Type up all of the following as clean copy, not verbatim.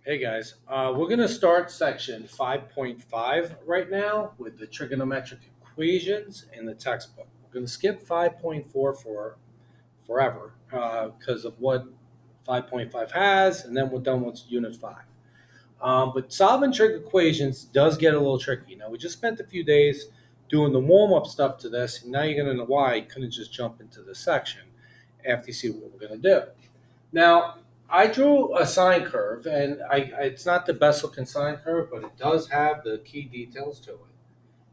Hey guys, we're going to start section 5.5 right now with the trigonometric equations in the textbook. We're going to skip 5.4 for forever because of what 5.5 has, and then we're done with unit 5. But solving trig equations does get a little tricky. Now, we just spent a few days doing the warm-up stuff to this, and now you're going to know why I couldn't just jump into this section after you see what we're going to do. Now, I drew a sine curve, and it's not the best looking sine curve, but it does have the key details to it.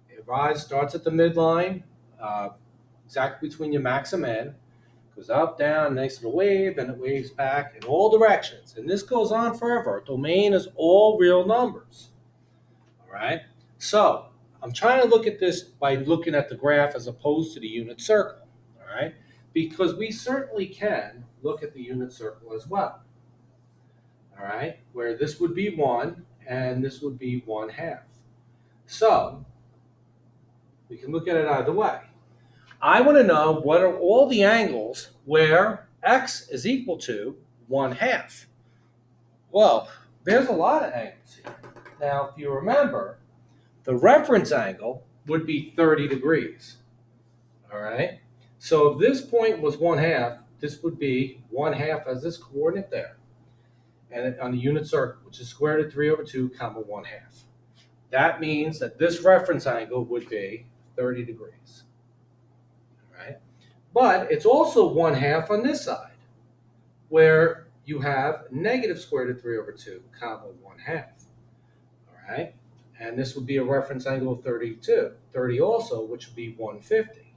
It starts at the midline, uh, exactly between your max and min, goes up, down, nice little wave, and it waves back in all directions. And this goes on forever. Our domain is all real numbers. All right? So, I'm trying to look at this by looking at the graph as opposed to the unit circle. All right? Because we certainly can look at the unit circle as well. All right, where this would be 1 and this would be 1/2. So we can look at it either way. I want to know what are all the angles where x is equal to 1/2. Well, there's a lot of angles here. Now, if you remember, the reference angle would be 30 degrees. All right, so if this point was 1/2, this would be 1/2 as this coordinate there. And on the unit circle, which is square root of 3 over 2, comma 1/2. That means that this reference angle would be 30 degrees. Right? But it's also 1/2 on this side, where you have negative square root of 3 over 2, comma 1/2. All right? And this would be a reference angle of 30 also, which would be 150.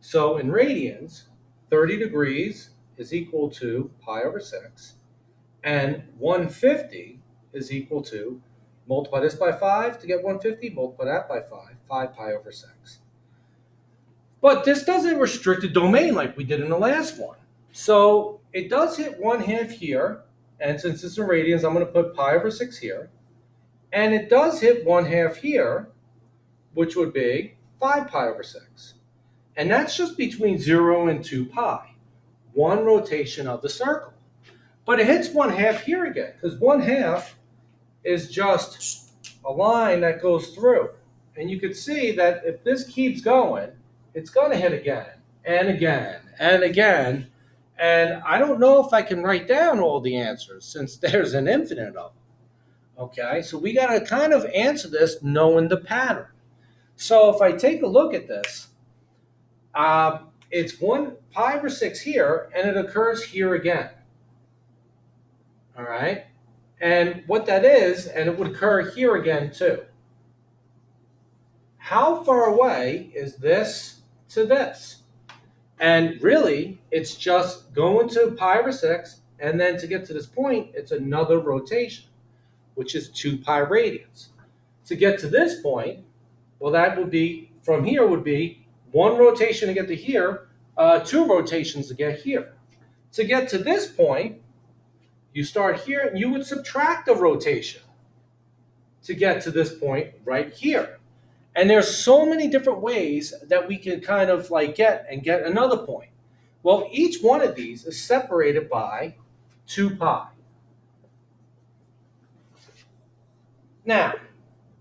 So in radians, 30 degrees is equal to pi over 6. And 150 is equal to, multiply this by 5 to get 150, multiply that by 5 pi over 6. But this doesn't restrict the domain like we did in the last one. So it does hit 1/2 here, and since it's in radians, I'm going to put pi over 6 here. And it does hit 1/2 here, which would be 5 pi over 6. And that's just between 0 and 2 pi, one rotation of the circle. But it hits 1/2 here again, because 1/2 is just a line that goes through. And you can see that if this keeps going, it's going to hit again and again and again. And I don't know if I can write down all the answers since there's an infinite of them. Okay, so we got to kind of answer this knowing the pattern. So if I take a look at this, it's 1 pi over 6 here, and it occurs here again. All right, and what that is, and it would occur here again too. How far away is this to this? And really, it's just going to pi over 6, and then to get to this point, it's another rotation, which is 2 pi radians. To get to this point, well, that would be, from here would be 1 rotation to get to here, 2 rotations to get here. To get to this point, you start here, and you would subtract a rotation to get to this point right here. And there's so many different ways that we can kind of like get another point. Well, each one of these is separated by 2 pi. Now,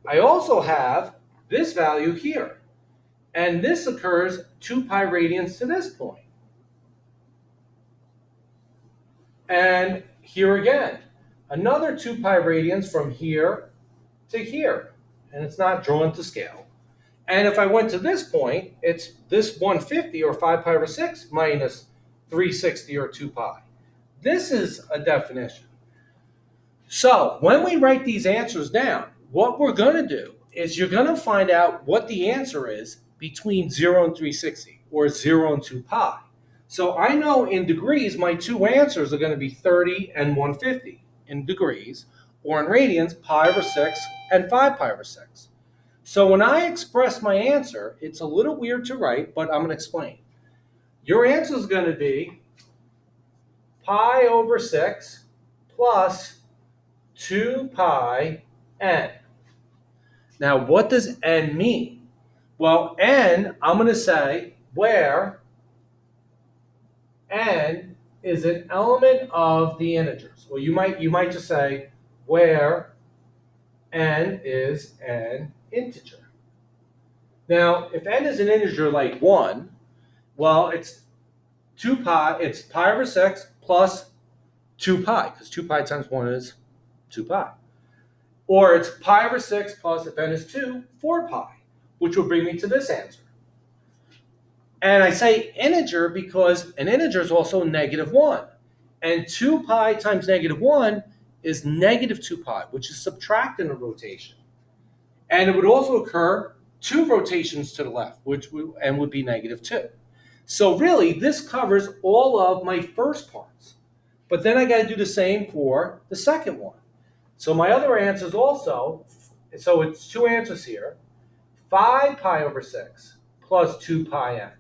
I also have this value here. And this occurs 2 pi radians to this point. And here again, another 2 pi radians from here to here. And it's not drawn to scale. And if I went to this point, it's this 150 or 5 pi over 6 minus 360 or 2 pi. This is a definition. So when we write these answers down, what we're going to do is you're going to find out what the answer is between 0 and 360 or 0 and 2 pi. So I know in degrees, my two answers are going to be 30 and 150 in degrees, or in radians, pi over 6 and 5 pi over 6. So when I express my answer, it's a little weird to write, but I'm going to explain. Your answer is going to be pi over 6 plus 2 pi n. Now, what does n mean? Well, n, I'm going to say where n is an element of the integers. Well, you might just say where n is an integer. Now, if n is an integer like 1, well, it's 2 pi, it's pi over 6 plus 2 pi, because 2 pi times 1 is 2 pi. Or it's pi over 6 plus, if n is 2, 4 pi, which will bring me to this answer. And I say integer because an integer is also negative 1. And 2 pi times negative 1 is negative 2 pi, which is subtracting a rotation. And it would also occur 2 rotations to the left, which would be negative 2. So really, this covers all of my first parts. But then I got to do the same for the second one. So my other answer is also, so it's 2 answers here, 5 pi over 6 plus 2 pi n.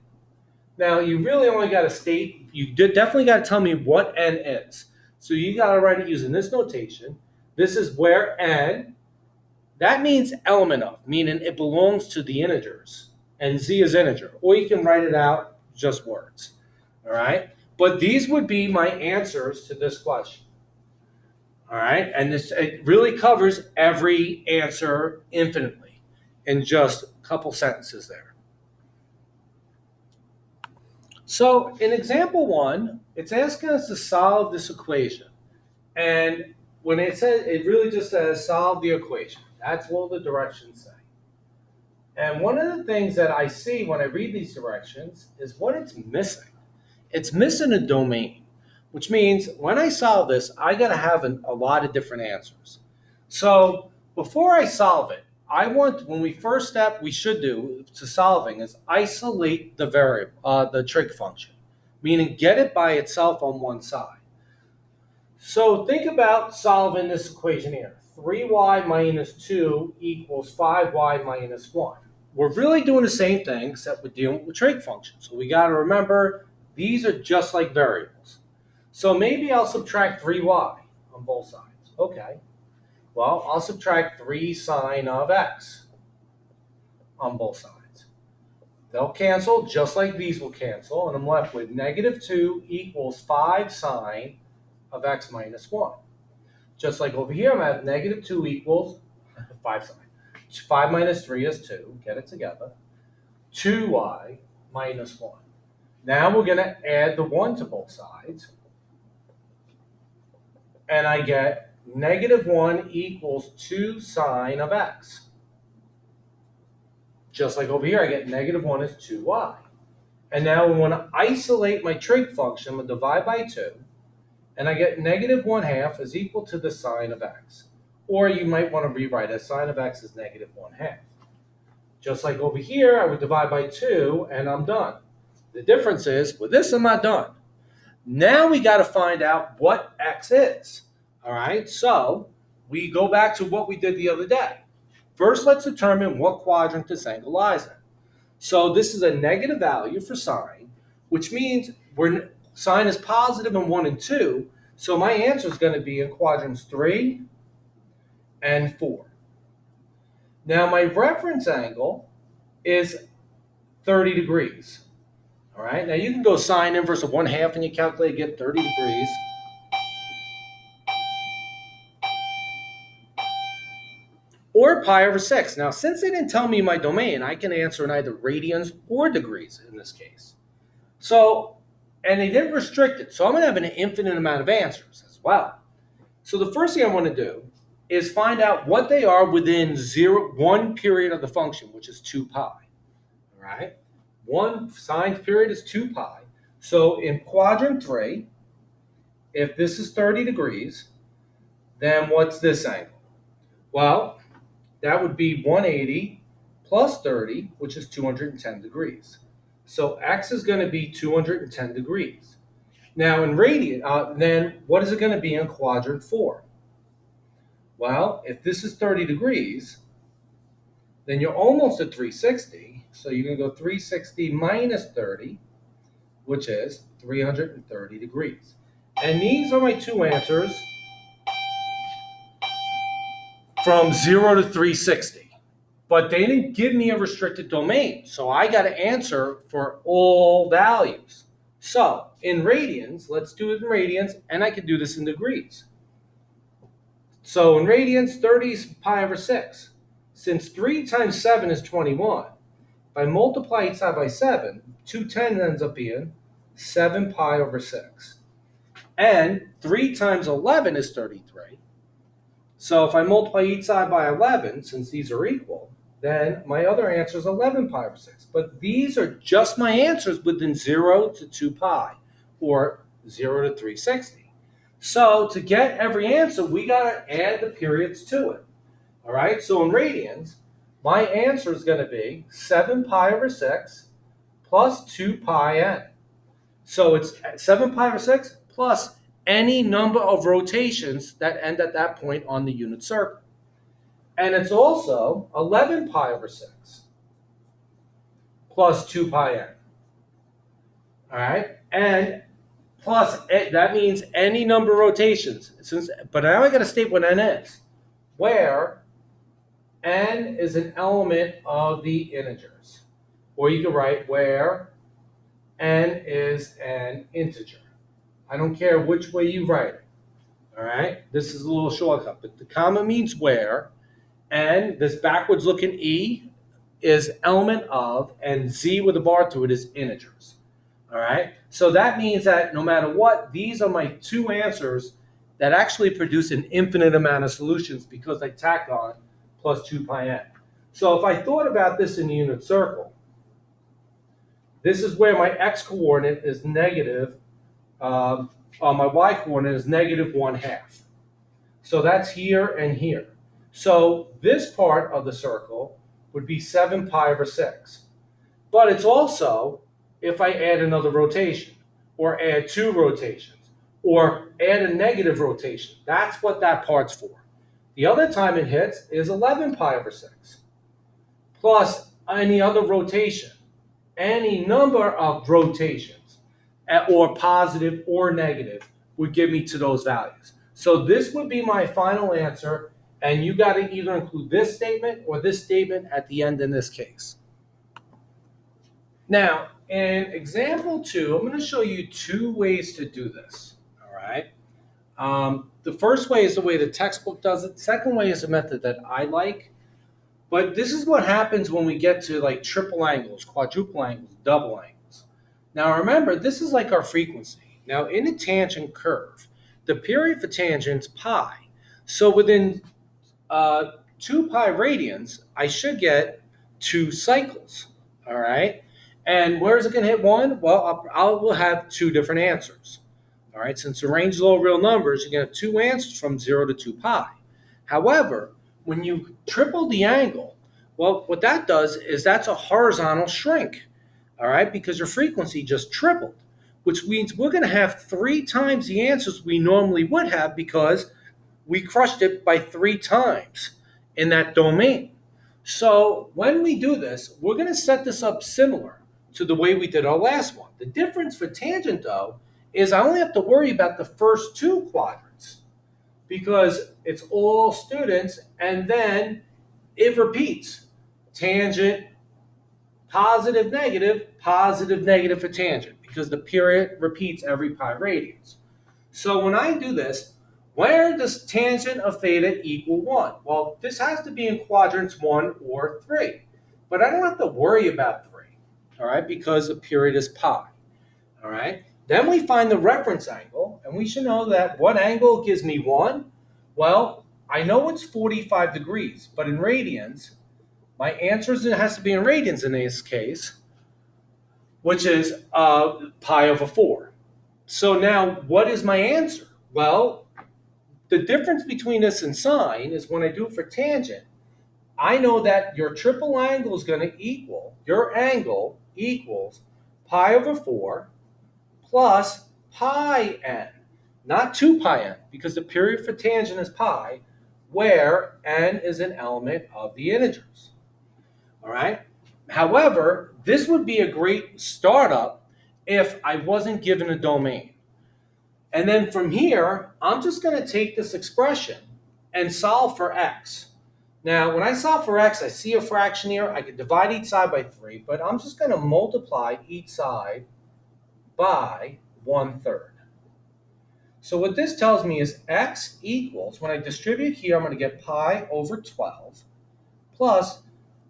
Now, you really only got to state, you definitely got to tell me what n is. So you got to write it using this notation. This is where n, that means element of, meaning it belongs to the integers. And z is integer. Or you can write it out, just words. All right? But these would be my answers to this question. All right? And it really covers every answer infinitely in just a couple sentences there. So in example 1, it's asking us to solve this equation. And when it says, it really just says solve the equation. That's what the directions say. And one of the things that I see when I read these directions is what it's missing. It's missing a domain, which means when I solve this, I got to have a lot of different answers. So before I solve it, when we first step we should do to solving is isolate the variable, the trig function, meaning get it by itself on one side. So think about solving this equation here. 3y minus 2 equals 5y minus 1. We're really doing the same thing except we're dealing with trig functions. So we got to remember these are just like variables. So maybe I'll subtract 3y on both sides. Okay. Well, I'll subtract 3 sine of x on both sides. They'll cancel just like these will cancel, and I'm left with negative 2 equals 5 sine of x minus 1. Just like over here, I'm at negative 2 equals 5 sine. 5 minus 3 is 2. Get it together. 2y minus 1. Now we're going to add the 1 to both sides. And I get negative 1 equals 2 sine of x. Just like over here, I get negative 1 is 2y. And now we want to isolate my trig function. I'm going to divide by 2. And I get negative 1/2 is equal to the sine of x. Or you might want to rewrite as sine of x is negative 1/2. Just like over here, I would divide by 2 and I'm done. The difference is, with this I'm not done. Now we got to find out what x is. All right, so we go back to what we did the other day. First, let's determine what quadrant this angle lies in. So this is a negative value for sine, which means sine is positive in 1 and 2, so my answer is going to be in quadrants 3 and 4. Now my reference angle is 30 degrees. All right, now you can go sine inverse of 1/2 and you calculate, get 30 degrees. Or pi over 6. Now, since they didn't tell me my domain, I can answer in either radians or degrees in this case. So, and they didn't restrict it, so I'm going to have an infinite amount of answers as well. So the first thing I want to do is find out what they are within 1 period of the function, which is 2 pi. All right? 1 sine period is 2 pi. So in quadrant 3, if this is 30 degrees, then what's this angle? Well, that would be 180 plus 30, which is 210 degrees. So x is going to be 210 degrees. Now in radian, then what is it going to be in quadrant 4? Well, if this is 30 degrees, then you're almost at 360. So you're going to go 360 minus 30, which is 330 degrees. And these are my two answers from 0 to 360. But they didn't give me a restricted domain, so I got to answer for all values. So in radians, let's do it in radians, and I can do this in degrees. So in radians, 30 is pi over 6. Since 3 times 7 is 21, if I multiply each side by 7, 210 ends up being 7 pi over 6. And 3 times 11 is 33. So if I multiply each side by 11, since these are equal, then my other answer is 11 pi over 6. But these are just my answers within 0 to 2 pi, or 0 to 360. So to get every answer, we got to add the periods to it. All right, so in radians, my answer is going to be 7 pi over 6 plus 2 pi n. So it's 7 pi over 6 plus any number of rotations that end at that point on the unit circle. And it's also 11 pi over 6 plus 2 pi n. All right, and plus that means any number of rotations. But now I got to state what n is, where n is an element of the integers. Or you can write where n is an integer. I don't care which way you write it. All right, this is a little shortcut, but the comma means where, and this backwards looking e is element of, and z with a bar through it is integers. All right, so that means that no matter what, these are my two answers that actually produce an infinite amount of solutions because I tack on plus 2 pi n. So if I thought about this in a unit circle, this is where my x coordinate is negative, my y coordinate is negative 1/2. So that's here and here. So this part of the circle would be 7 pi over 6. But it's also if I add another rotation, or add two rotations, or add a negative rotation. That's what that part's for. The other time it hits is 11 pi over 6, plus any other rotation. Any number of rotations, or positive or negative, would give me to those values. So this would be my final answer, and you got to either include this statement or this statement at the end in this case. Now, in example 2, I'm going to show you two ways to do this. All right. The first way is the way the textbook does it. The second way is a method that I like. But this is what happens when we get to like triple angles, quadruple angles, double angles. Now remember, this is like our frequency. Now in a tangent curve, the period for tangent's pi. So within 2 pi radians, I should get 2 cycles. All right. And where is it going to hit 1? Well, I will have 2 different answers. All right. Since the range is all real numbers, you're going to have 2 answers from 0 to 2 pi. However, when you triple the angle, well, what that does is that's a horizontal shrink, all right, because your frequency just tripled, which means we're going to have 3 times the answers we normally would have because we crushed it by 3 times in that domain. So when we do this, we're going to set this up similar to the way we did our last one. The difference for tangent, though, is I only have to worry about the first 2 quadrants, because it's all students, and then it repeats. Tangent, positive, negative for tangent, because the period repeats every pi radians. So when I do this, where does tangent of theta equal 1? Well, this has to be in quadrants 1 or 3. But I don't have to worry about 3, all right, because the period is pi, all right? Then we find the reference angle, and we should know that what angle gives me 1? Well, I know it's 45 degrees, but in radians, my answer has to be in radians in this case, which is pi over 4. So now, what is my answer? Well, the difference between this and sine is when I do it for tangent, I know that your triple angle is going to equal, your angle equals pi over 4 plus pi n, not 2 pi n, because the period for tangent is pi, where n is an element of the integers. All right? However, this would be a great startup if I wasn't given a domain. And then from here, I'm just going to take this expression and solve for x. Now, when I solve for x, I see a fraction here. I could divide each side by 3, but I'm just going to multiply each side by 1/3. So what this tells me is x equals, when I distribute here, I'm going to get pi over 12 plus,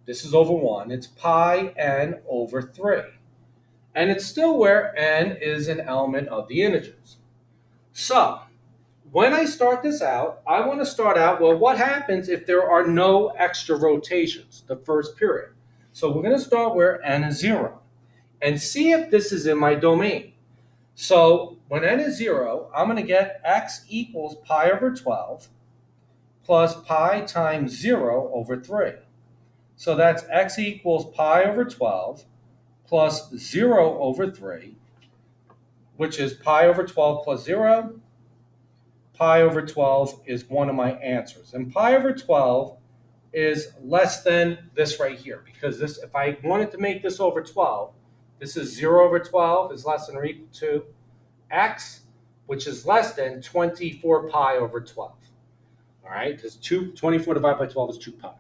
this is over 1, it's pi n over 3. And it's still where n is an element of the integers. So when I start this out, I want to start out, well, what happens if there are no extra rotations the first period? So we're going to start where n is 0 and see if this is in my domain. So when n is 0, I'm going to get x equals pi over 12 plus pi times 0 over 3. So that's x equals pi over 12 plus 0 over 3, which is pi over 12 plus 0. Pi over 12 is one of my answers. And pi over 12 is less than this right here, because this, if I wanted to make this over 12, this is 0 over 12 is less than or equal to x, which is less than 24 pi over 12. All right, because 24 divided by 12 is 2 pi.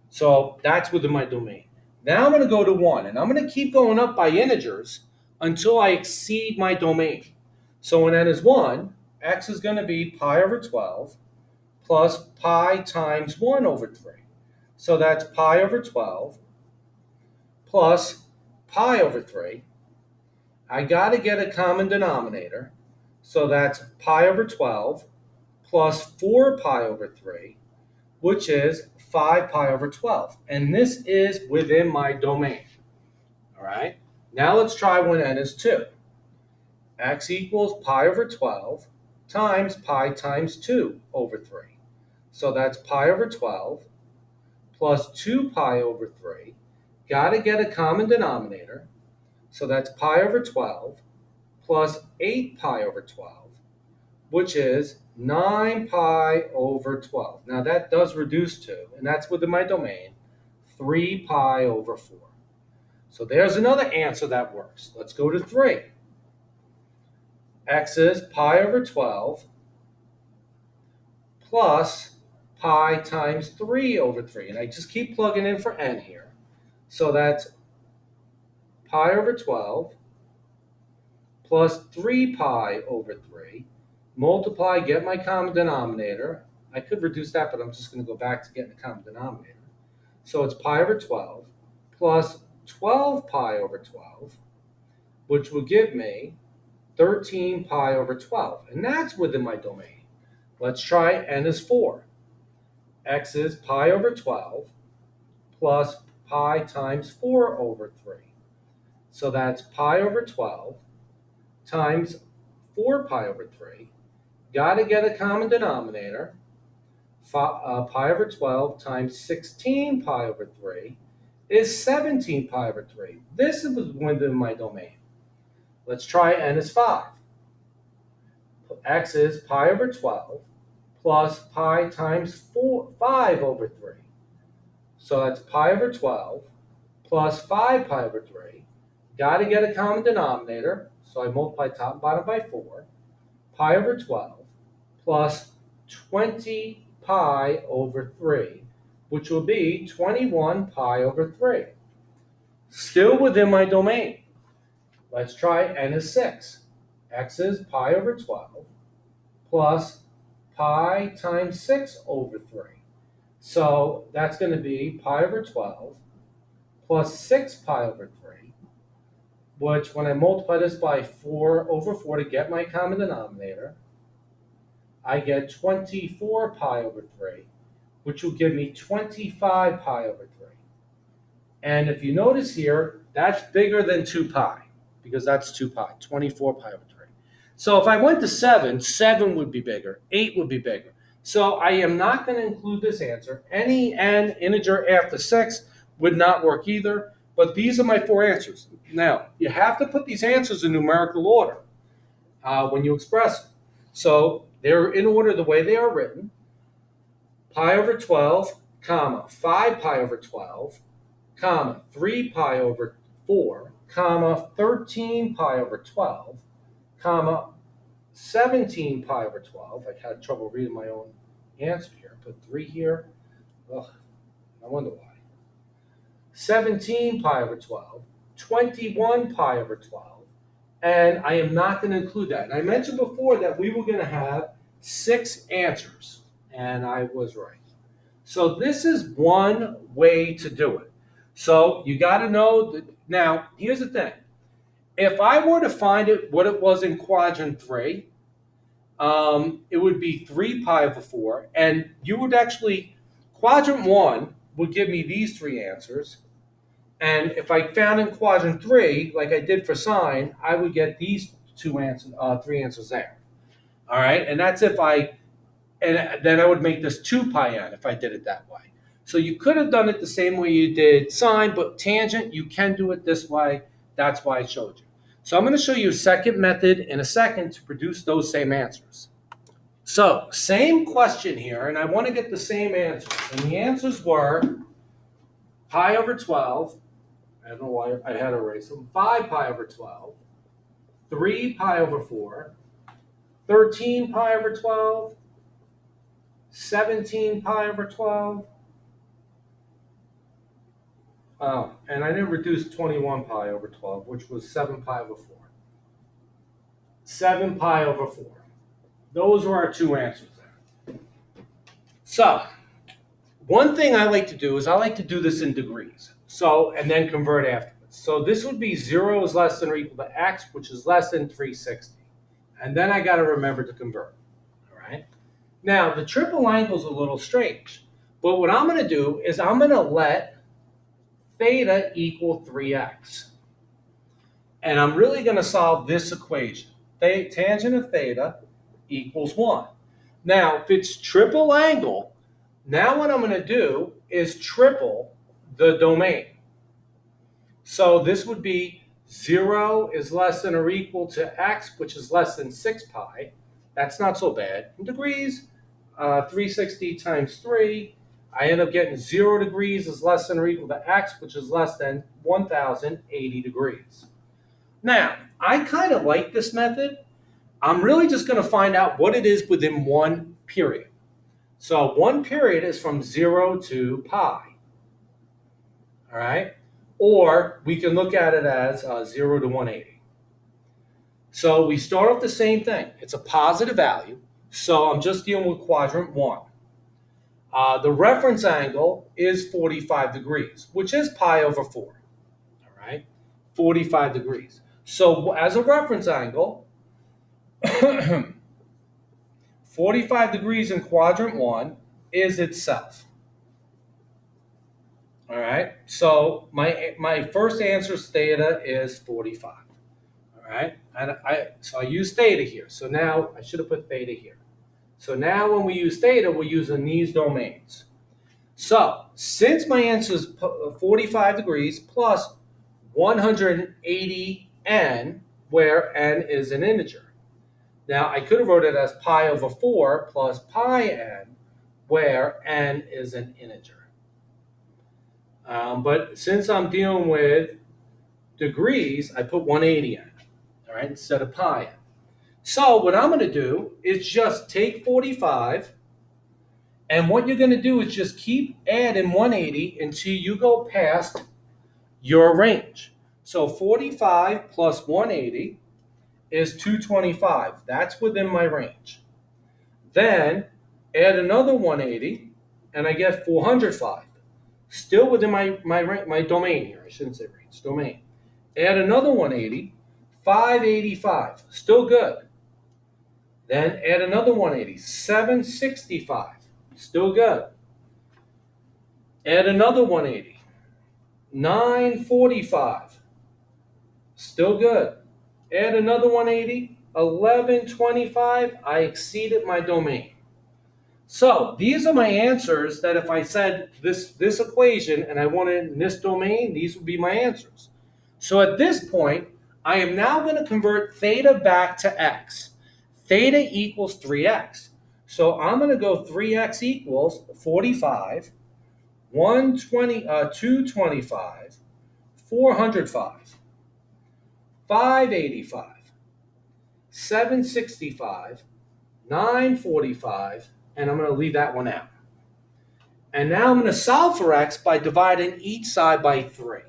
So that's within my domain. Now I'm going to go to 1, and I'm going to keep going up by integers until I exceed my domain. So when n is 1, x is going to be pi over 12 plus pi times 1 over 3. So that's pi over 12 plus pi over 3. I got to get a common denominator. So that's pi over 12 plus 4 pi over 3, which is 5 pi over 12. And this is within my domain. All right. Now let's try when n is 2. X equals pi over 12 times pi times 2 over 3. So that's pi over 12 plus 2 pi over 3. Got to get a common denominator. So that's pi over 12 plus 8 pi over 12, which is 9 pi over 12. Now that does reduce to, and that's within my domain, 3 pi over 4. So there's another answer that works. Let's go to 3. X is pi over 12 plus pi times 3 over 3. And I just keep plugging in for n here. So that's pi over 12 plus 3 pi over 3. Multiply, get my common denominator. I could reduce that, but I'm just going to go back to getting the common denominator. So it's pi over 12 plus 12 pi over 12, which will give me 13 pi over 12. And that's within my domain. Let's try n is 4. X is pi over 12 plus pi times 4 over 3. So that's pi over 12 times 4 pi over 3. Got to get a common denominator. Pi over 12 times 16 pi over 3 is 17 pi over 3. This is within my domain. Let's try n is 5. X is pi over 12 plus pi times 5 over 3. So that's pi over 12 plus 5 pi over 3. Got to get a common denominator. So I multiply top and bottom by 4. Pi over 12 plus 20 pi over 3, which will be 21 pi over 3. Still within my domain. Let's try n is 6. X is pi over 12 plus pi times 6 over 3. So that's going to be pi over 12 plus 6 pi over 3, which when I multiply this by 4 over 4 to get my common denominator, I get 24 pi over 3, which will give me 25 pi over 3. And if you notice here, that's bigger than 2 pi, because that's 2 pi, 24 pi over 3. So if I went to 7, 7 would be bigger, 8 would be bigger. So I am not going to include this answer. Any n integer after 6 would not work either, but these are my 4 answers. Now, you have to put these answers in numerical order when you express them. So they're in order the way they are written. Pi over 12, comma, 5 pi over 12, comma, 3 pi over 4, comma, 13 pi over 12, comma, 17 pi over 12. I had trouble reading my own answer here. Put 3 here. Ugh, I wonder why. 17 pi over 12, 21 pi over 12, and I am not going to include that. And I mentioned before that we were going to have 6 answers, and I was right. So this is one way to do it. So you got to know that. Now, here's the thing. If I were to find it what it was in quadrant 3, it would be 3 pi over 4, and you would actually, quadrant 1 would give me these 3 answers, and if I found in quadrant 3, like I did for sine, I would get these 3 answers there. All right, and that's if and then I would make this 2 pi n if I did it that way. So you could have done it the same way you did sine, but tangent, you can do it this way. That's why I showed you. So I'm going to show you a second method in a second to produce those same answers. So same question here, and I want to get the same answers. And the answers were pi over 12. I don't know why I had to erase them. 5 pi over 12. 3 pi over 4. 13 pi over 12. 17 pi over 12. Oh, and I didn't reduce 21 pi over 12, which was 7 pi over 4. 7 pi over 4. Those are our 2 answers there. So, one thing I like to do is I like to do this in degrees. So, and then convert afterwards. So this would be 0 is less than or equal to x, which is less than 360. And then I got to remember to convert. All right. Now, the triple angle is a little strange. But what I'm going to do is I'm going to let theta equal 3x. And I'm really going to solve this equation. Tangent of theta equals 1. Now, if it's triple angle, now what I'm going to do is triple the domain. So this would be 0 is less than or equal to x, which is less than 6 pi. That's not so bad. In degrees, 360 times 3, I end up getting 0 degrees is less than or equal to x, which is less than 1,080 degrees. Now, I kind of like this method. I'm really just going to find out what it is within one period. So one period is from 0 to pi. All right? Or we can look at it as 0 to 180. So we start off the same thing. It's a positive value. So I'm just dealing with quadrant 1. The reference angle is 45 degrees, which is pi over 4. All right? 45 degrees. So as a reference angle, 45 degrees in quadrant 1 is itself. All right, so my first answer theta is 45. All right, and I use theta here. So now I should have put theta here. So now when we use theta, we're using these domains. So since my answer is 45 degrees plus 180 n, where n is an integer. Now, I could have wrote it as pi over 4 plus pi n, where n is an integer. But since I'm dealing with degrees, I put 180 in, all right, instead of pi n. So what I'm going to do is just take 45, and what you're going to do is just keep adding 180 until you go past your range. So 45 plus 180 is 225. That's within my range. Then add another 180, and I get 405. Still within my domain here. I shouldn't say range, domain. Add another 180, 585. Still good. Then add another 180, 765. Still good. Add another 180, 945. Still good. Add another 180, 1125. I exceeded my domain. So these are my answers that if I said this equation and I wanted in this domain, these would be my answers. So at this point, I am now going to convert theta back to x. Theta equals 3x. So I'm going to go 3x equals 45, 225, 405, 585, 765, 945, and I'm going to leave that one out. And now I'm going to solve for x by dividing each side by 3.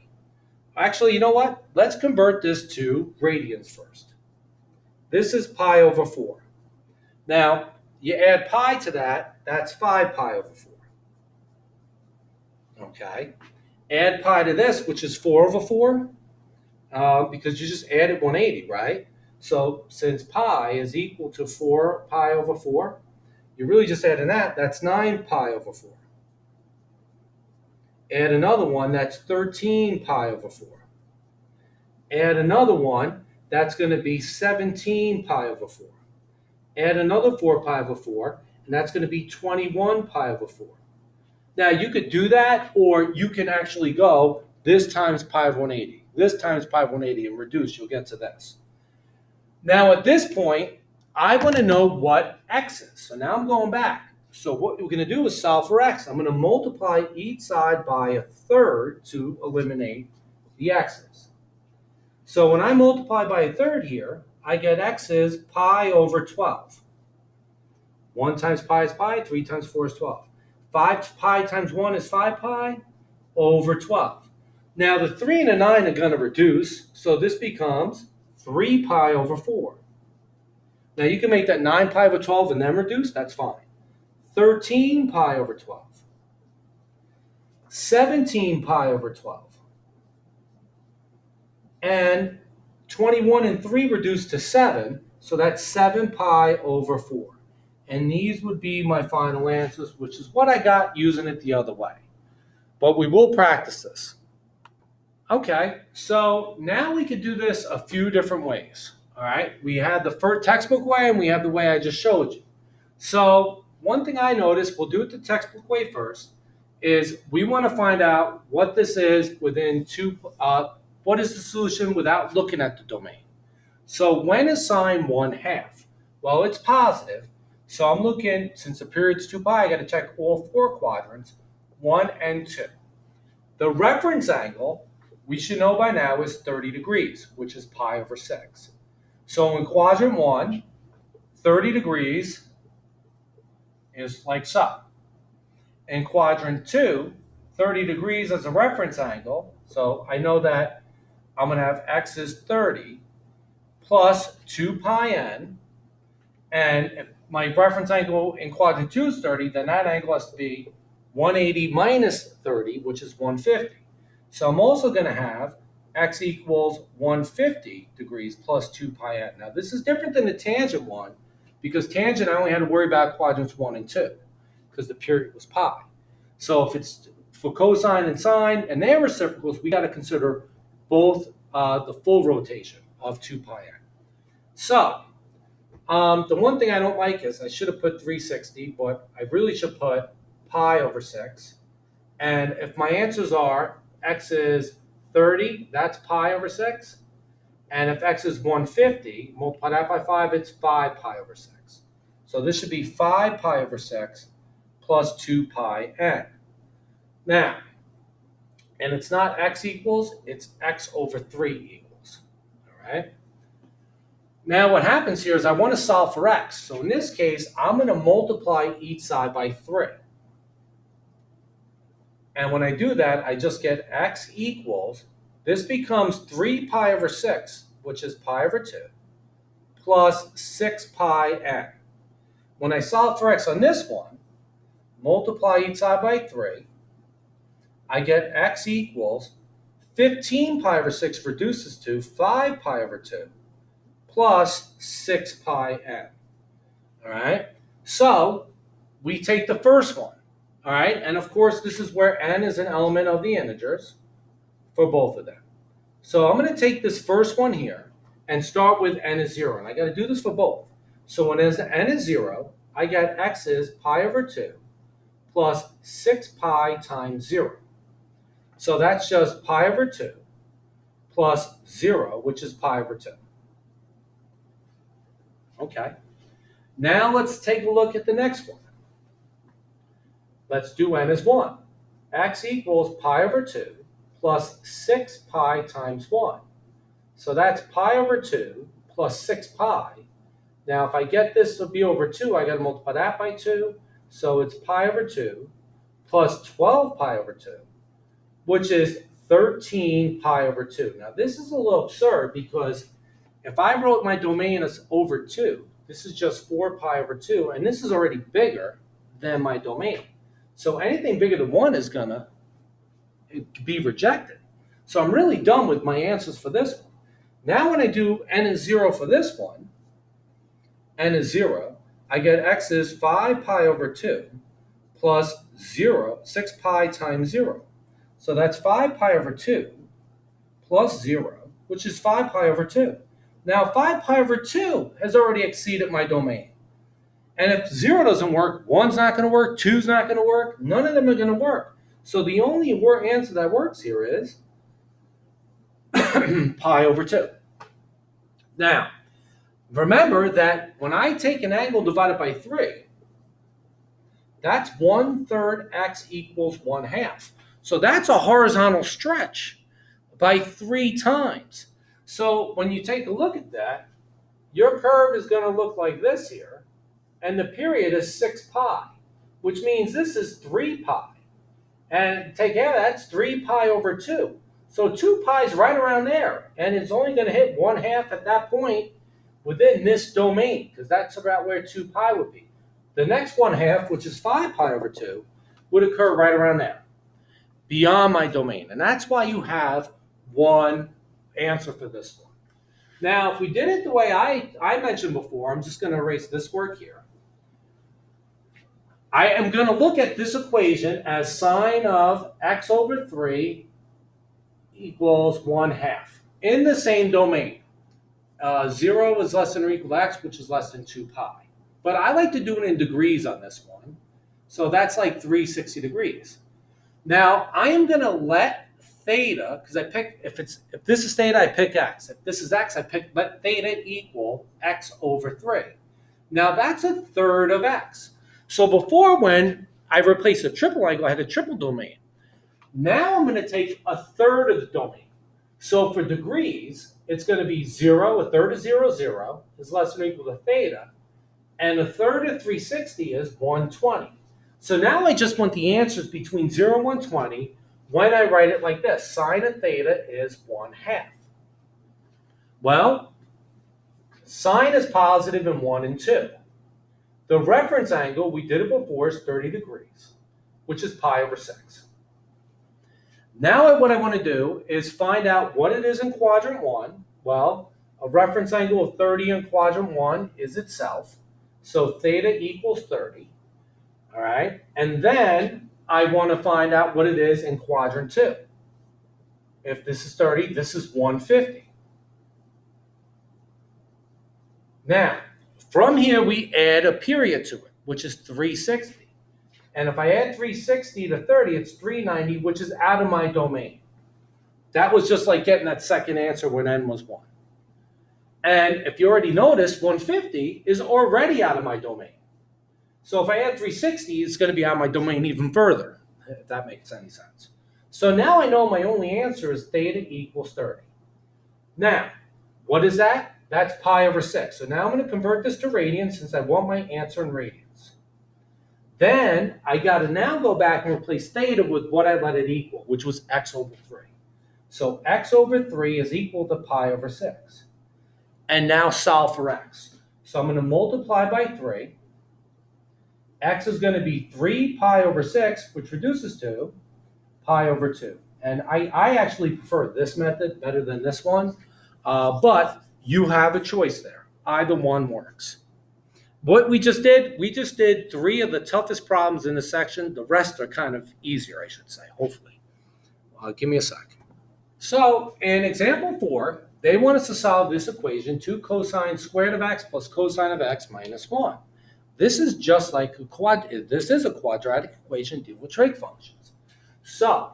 Actually, you know what? Let's convert this to radians first. This is pi over 4. Now, you add pi to that, that's 5 pi over 4. Okay? Add pi to this, which is 4 over 4, because you just added 180, right? So since pi is equal to 4 pi over 4, you're really just adding that. That's 9 pi over 4. Add another one, that's 13 pi over 4. Add another one, that's going to be 17 pi over 4. Add another 4 pi over 4, and that's going to be 21 pi over 4. Now, you could do that, or you can actually go this times pi of 180, this times pi of 180, and reduce. You'll get to this. Now, at this point, I want to know what x is. So now I'm going back. So what we're going to do is solve for x. I'm going to multiply each side by a third to eliminate the x's. So when I multiply by a third here, I get x is pi over 12. 1 times pi is pi, 3 times 4 is 12. 5 pi times 1 is 5 pi over 12. Now the 3 and the 9 are going to reduce, so this becomes 3 pi over 4. Now you can make that 9 pi over 12 and then reduce, that's fine. 13 pi over 12. 17 pi over 12. And 21 and 3 reduced to 7, so that's 7 pi over 4. And these would be my final answers, which is what I got using it the other way. But we will practice this. Okay, so now we could do this a few different ways. All right, we had the first textbook way and we have the way I just showed you. So one thing I noticed, we'll do it the textbook way first, is we want to find out what this is within what is the solution without looking at the domain. So when is sine 1/2? Well, it's positive. So I'm looking, since the period's 2 pi, I got to check all 4 quadrants, 1 and 2. The reference angle, we should know by now, is 30 degrees, which is pi over 6. So in quadrant 1, 30 degrees is like so. In quadrant 2, 30 degrees as a reference angle, so I know that I'm going to have x is 30 plus 2 pi n, and if my reference angle in quadrant 2 is 30, then that angle has to be 180 minus 30, which is 150. So I'm also going to have x equals 150 degrees plus 2 pi n. Now this is different than the tangent one, because tangent I only had to worry about quadrants 1 and 2, because the period was pi. So if it's for cosine and sine and their reciprocals, we got to consider both the full rotation of 2 pi n. So the one thing I don't like is I should have put 360, but I really should put pi over 6. And if my answers are x is 30, that's pi over 6. And if x is 150, multiply that by 5, it's 5 pi over 6. So this should be 5 pi over 6 plus 2 pi n. Now, and it's not x equals, it's x over 3 equals. All right? Now what happens here is I want to solve for x. So in this case, I'm going to multiply each side by 3. And when I do that, I just get x equals, this becomes 3 pi over 6, which is pi over 2, plus 6 pi n. When I solve for x on this one, multiply each side by 3, I get x equals 15 pi over 6 reduces to 5 pi over 2 plus 6 pi n. All right? So we take the first one. All right? And of course, this is where n is an element of the integers for both of them. So I'm going to take this first one here and start with n is 0. And I got to do this for both. So when n is 0, I get x is pi over 2 plus 6 pi times 0. So that's just pi over 2 plus 0, which is pi over 2. Okay. Now let's take a look at the next one. Let's do n as 1. X equals pi over 2 plus 6 pi times 1. So that's pi over 2 plus 6 pi. Now if I get this to be over 2, I got to multiply that by 2. So it's pi over 2 plus 12 pi over 2, which is 13 pi over 2. Now, this is a little absurd because if I wrote my domain as over 2, this is just 4 pi over 2, and this is already bigger than my domain. So anything bigger than 1 is going to be rejected. So I'm really done with my answers for this one. Now when I do n is 0 for this one, n is 0, I get x is 5 pi over 2 plus 0, 6 pi times 0. So that's 5 pi over 2 plus 0, which is 5 pi over 2. Now 5 pi over 2 has already exceeded my domain. And if 0 doesn't work, 1's not going to work, 2's not going to work, none of them are going to work. So the only answer that works here is pi over 2. Now, remember that when I take an angle divided by 3, that's 1/3 x equals 1/2. So that's a horizontal stretch by 3 times. So when you take a look at that, your curve is going to look like this here, and the period is 6 pi, which means this is 3 pi. And take care of that, that's 3 pi over 2. So 2 pi is right around there, and it's only going to hit 1/2 at that point within this domain, because that's about where 2 pi would be. The next 1/2, which is 5 pi over 2, would occur right around there, beyond my domain. And that's why you have one answer for this one. Now, if we did it the way I mentioned before, I'm just going to erase this work here. I am going to look at this equation as sine of x over 3 equals 1/2 in the same domain. 0 is less than or equal to x, which is less than 2 pi. But I like to do it in degrees on this one. So that's like 360 degrees. Now, I am going to let theta, because I pick, if this is theta, I pick x. If this is x, let theta equal x over 3. Now, that's 1/3 of x. So before, when I replaced a triple angle, I had a triple domain. Now I'm going to take 1/3 of the domain. So for degrees, it's going to be 0, 1/3 of 0, 0 is less than or equal to theta. And 1/3 of 360 is 120. So now I just want the answers between 0 and 120 when I write it like this. Sine of theta is 1/2. Well, sine is positive in 1 and 2. The reference angle, we did it before, is 30 degrees, which is pi over 6. Now what I want to do is find out what it is in quadrant 1. Well, a reference angle of 30 in quadrant 1 is itself. So theta equals 30. All right. And then I want to find out what it is in quadrant 2. If this is 30, this is 150. Now, from here, we add a period to it, which is 360. And if I add 360 to 30, it's 390, which is out of my domain. That was just like getting that second answer when n was 1. And if you already noticed, 150 is already out of my domain. So if I add 360, it's going to be out of my domain even further, if that makes any sense. So now I know my only answer is theta equals 30. Now, what is that? That's pi over 6. So now I'm going to convert this to radians since I want my answer in radians. Then I got to now go back and replace theta with what I let it equal, which was x over 3. So x over 3 is equal to pi over 6. And now solve for x. So I'm going to multiply by 3. X is going to be 3 pi over 6, which reduces to pi over 2. And I actually prefer this method better than this one, but you have a choice there. Either one works. What we just did 3 of the toughest problems in the section. The rest are kind of easier, I should say, hopefully. Give me a sec. So in example 4, they want us to solve this equation, 2 cosine squared of x plus cosine of x minus 1. This is just like this is a quadratic equation dealing with trig functions. So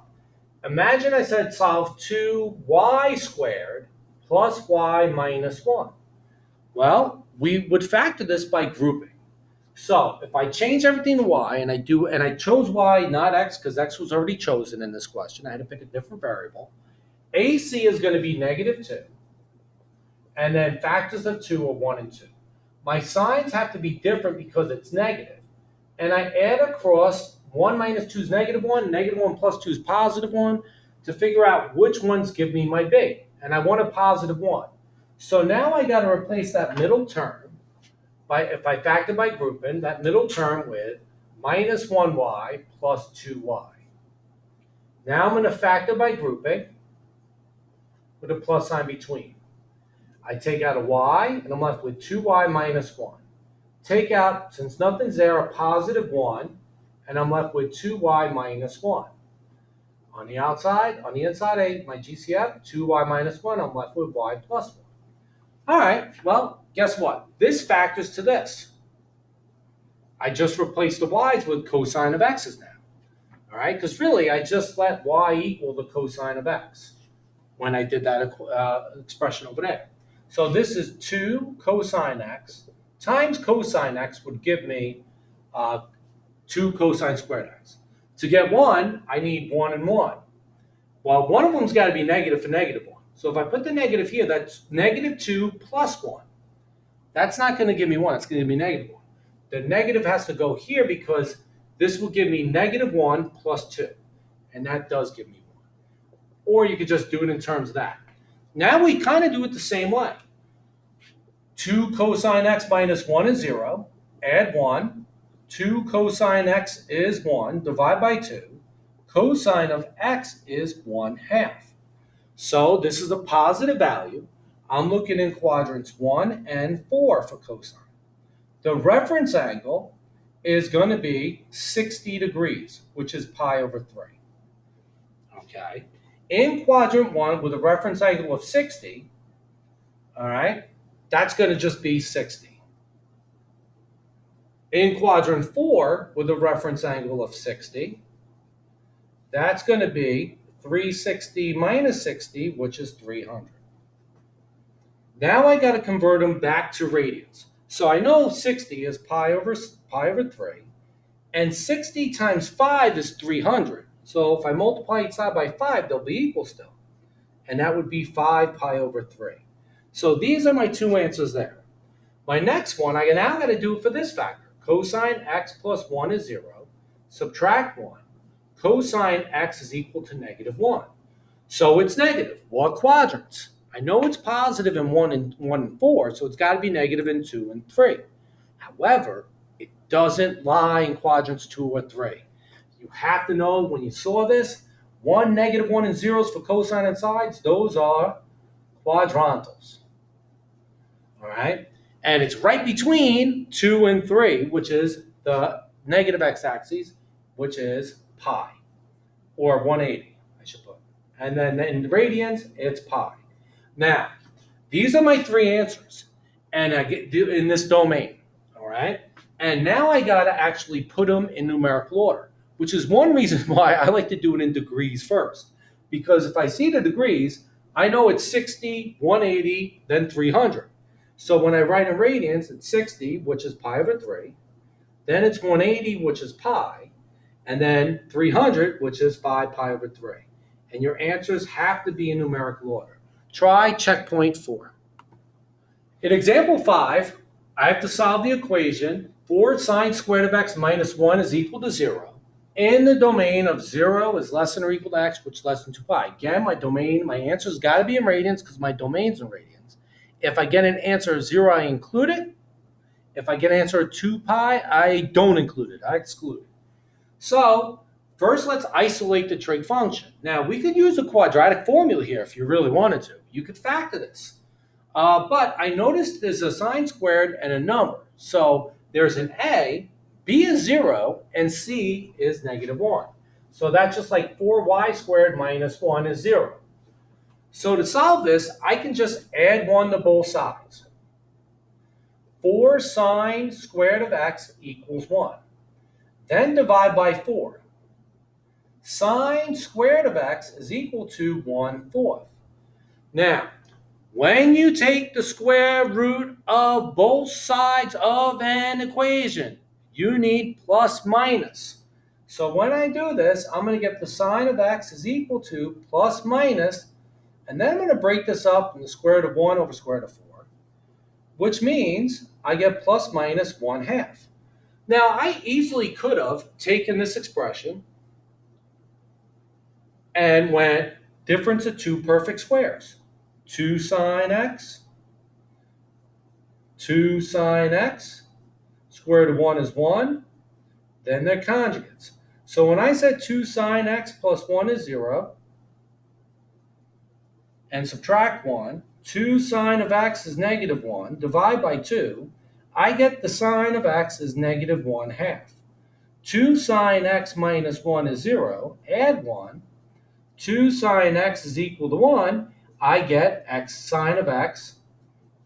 imagine I said solve 2y squared plus y minus 1. Well, we would factor this by grouping. So if I change everything to y, and I chose y, not x, because x was already chosen in this question. I had to pick a different variable. AC is going to be -2. And then factors of 2 are 1 and 2. My signs have to be different because it's negative. And I add across 1 minus 2 is -1, -1 plus 2 is +1. to figure out which ones give me my b. And I want a positive 1. So now I got to replace that middle term if I factor by grouping, that middle term with minus 1y plus 2y. Now I'm going to factor by grouping with a plus sign between. I take out a y, and I'm left with 2y minus 1. Take out, since nothing's there, a positive 1, and I'm left with 2y minus 1. On the inside, my GCF, 2y minus 1, I'm left with y plus 1. All right, well, guess what? This factors to this. I just replaced the y's with cosine of x's now. All right, because really I just let y equal the cosine of x when I did that expression over there. So this is 2 cosine x times cosine x would give me 2 cosine squared x. To get 1, I need 1 and 1. Well, one of them's got to be negative for negative 1. So if I put the negative here, that's negative 2 plus 1. That's not going to give me 1. It's going to give me negative 1. The negative has to go here because this will give me negative 1 plus 2. And that does give me 1. Or you could just do it in terms of that. Now we kind of do it the same way. 2 cosine x minus 1 is 0. Add 1. 2 cosine x is 1. Divide by 2. Cosine of x is 1/2. So this is a positive value. I'm looking in quadrants 1 and 4 for cosine. The reference angle is going to be 60 degrees, which is pi over 3. Okay. In quadrant 1 with a reference angle of 60, all right, that's going to just be 60. In quadrant 4 with a reference angle of 60, that's going to be 360 minus 60, which is 300. Now I got to convert them back to radians. So I know 60 is pi over 3, and 60 times 5 is 300. So if I multiply each side by 5, they'll be equal still. And that would be 5 pi over 3. So these are my two answers there. My next one, I now got to do it for this factor. Cosine x plus 1 is 0. Subtract 1. Cosine x is equal to negative 1. So it's negative. What quadrants? I know it's positive in 1 and 4, so it's got to be negative in 2 and 3. However, it doesn't lie in quadrants 2 or 3. You have to know when you saw this, 1, negative 1, and zeros for cosine and sides, those are quadrantals. All right? And it's right between 2 and 3, which is the negative x-axis, which is pi, or 180, I should put. And then in radians, it's pi. Now, these are my three answers, and I get in this domain, all right? And now I got to actually put them in numerical order, which is one reason why I like to do it in degrees first. Because if I see the degrees, I know it's 60, 180, then 300. So when I write in radians, it's 60, which is pi over 3. Then it's 180, which is pi. And then 300, which is 5 pi over 3. And your answers have to be in numerical order. Try checkpoint 4. In example 5, I have to solve the equation 4 sine squared of x minus 1 is equal to 0. In the domain of 0 is less than or equal to x, which is less than 2 pi. Again, my answer's got to be in radians because my domain's in radians. If I get an answer of 0, I include it. If I get an answer of 2 pi, I don't include it. I exclude it. So first, let's isolate the trig function. Now, we could use a quadratic formula here if you really wanted to. You could factor this. But I noticed there's a sine squared and a number. So there's an a, b is 0, and c is negative 1. So that's just like 4y squared minus 1 is 0. So to solve this, I can just add 1 to both sides. 4 sine squared of x equals 1. Then divide by 4. Sine squared of x is equal to 1/4. Now, when you take the square root of both sides of an equation, you need plus minus. So when I do this, I'm going to get the sine of x is equal to plus minus, and then I'm going to break this up in the square root of 1 over square root of 4, which means I get plus minus 1/2. Now, I easily could have taken this expression and went difference of two perfect squares. 2 sine x, 2 sine x, square root of 1 is 1, then they're conjugates. So when I said 2 sine x plus 1 is 0, and subtract 1, 2 sine of x is negative 1, divide by 2, I get the sine of x is negative 1 half. 2 sine x minus 1 is 0, add 1, 2 sine x is equal to 1, I get x sine of x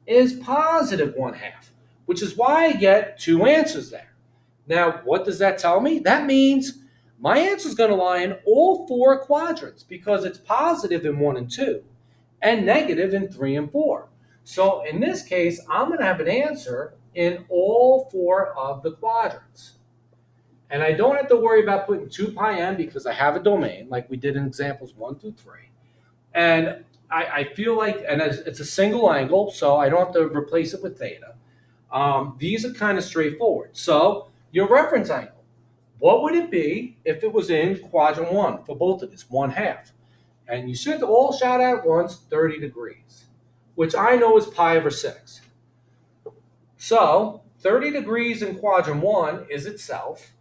is positive 1 half, which is why I get two answers there. Now, what does that tell me? That means my answer is going to lie in all four quadrants because it's positive in 1 and 2 and negative in 3 and 4. So in this case, I'm going to have an answer in all four of the quadrants. And I don't have to worry about putting 2 pi m because I have a domain like we did in examples 1 through 3. And I feel like, and it's a single angle, so I don't have to replace it with theta. These are kind of straightforward. So your reference angle, what would it be if it was in quadrant 1 for both of these, 1 half? And you should all shout out at once 30 degrees, which I know is pi over 6. So 30 degrees in quadrant 1 is itself.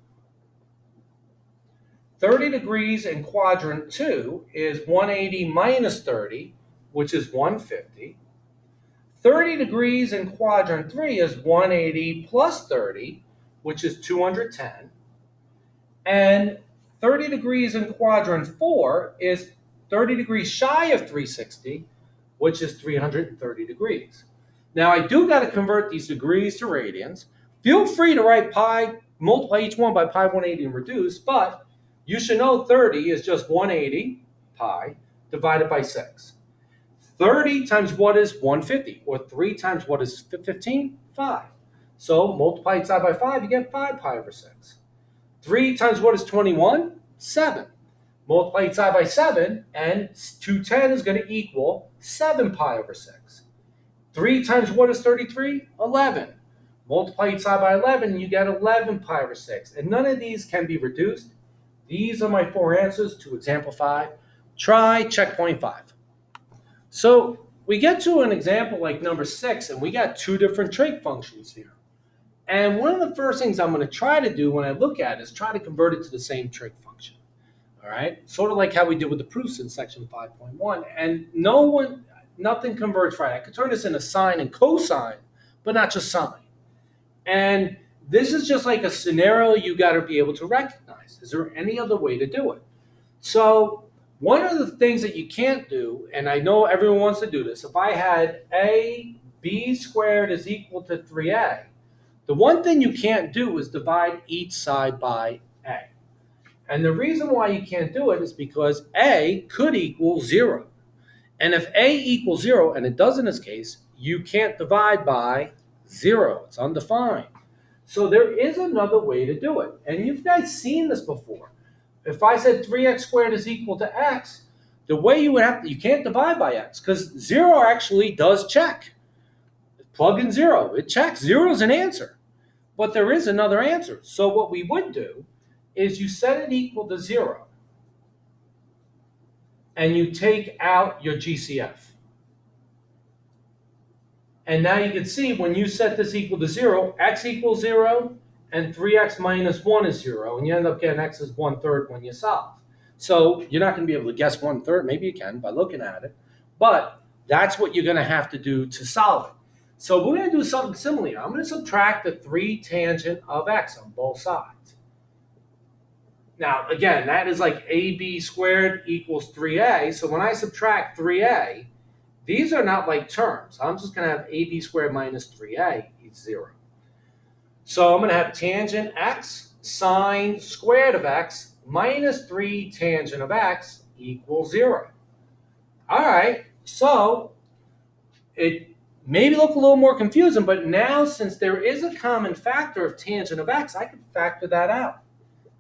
30 degrees in quadrant 2 is 180 minus 30, which is 150. 30 degrees in quadrant 3 is 180 plus 30, which is 210. And 30 degrees in quadrant 4 is 30 degrees shy of 360, which is 330 degrees. Now, I do got to convert these degrees to radians. Feel free to write pi, multiply each one by pi 180 and reduce, but you should know 30 is just 180 pi divided by 6. 30 times what is 150? Or 3 times what is 15? 5. So multiply each side by 5, you get 5 pi over 6. 3 times what is 21? 7. Multiply each side by 7, and 210 is going to equal 7 pi over 6. 3 times what is 33? 11. Multiply each side by 11, you get 11 pi over 6. And none of these can be reduced. These are my 4 answers to example 5. Try checkpoint 5. So we get to an example like number 6, and we got 2 different trig functions here. And one of the first things I'm going to try to do when I look at it is try to convert it to the same trig function. All right, sort of like how we did with the proofs in section 5.1. And nothing converts right. I could turn this into sine and cosine, but not just sine. And this is just like a scenario you got to be able to recognize. Is there any other way to do it? So one of the things that you can't do, and I know everyone wants to do this, if I had b squared is equal to 3a, the one thing you can't do is divide each side by a. And the reason why you can't do it is because a could equal 0. And if a equals 0, and it does in this case, you can't divide by 0. It's undefined. So there is another way to do it. And you've guys seen this before. If I said 3x squared is equal to x, the way you would have to, you can't divide by x because 0 actually does check. Plug in 0. It checks. 0 is an answer. But there is another answer. So what we would do is you set it equal to 0. And you take out your GCF. And now you can see when you set this equal to 0, x equals 0, and 3x minus 1 is 0. And you end up getting x is 1/3 when you solve. So you're not going to be able to guess 1/3. Maybe you can by looking at it. But that's what you're going to have to do to solve it. So we're going to do something similar. I'm going to subtract the 3 tangent of x on both sides. Now, again, that is like ab squared equals 3a. So when I subtract 3a, these are not like terms. I'm just going to have ab squared minus 3a is 0. So I'm going to have tangent x sine squared of x minus 3 tangent of x equals 0. All right, so it maybe look a little more confusing, but now since there is a common factor of tangent of x, I can factor that out.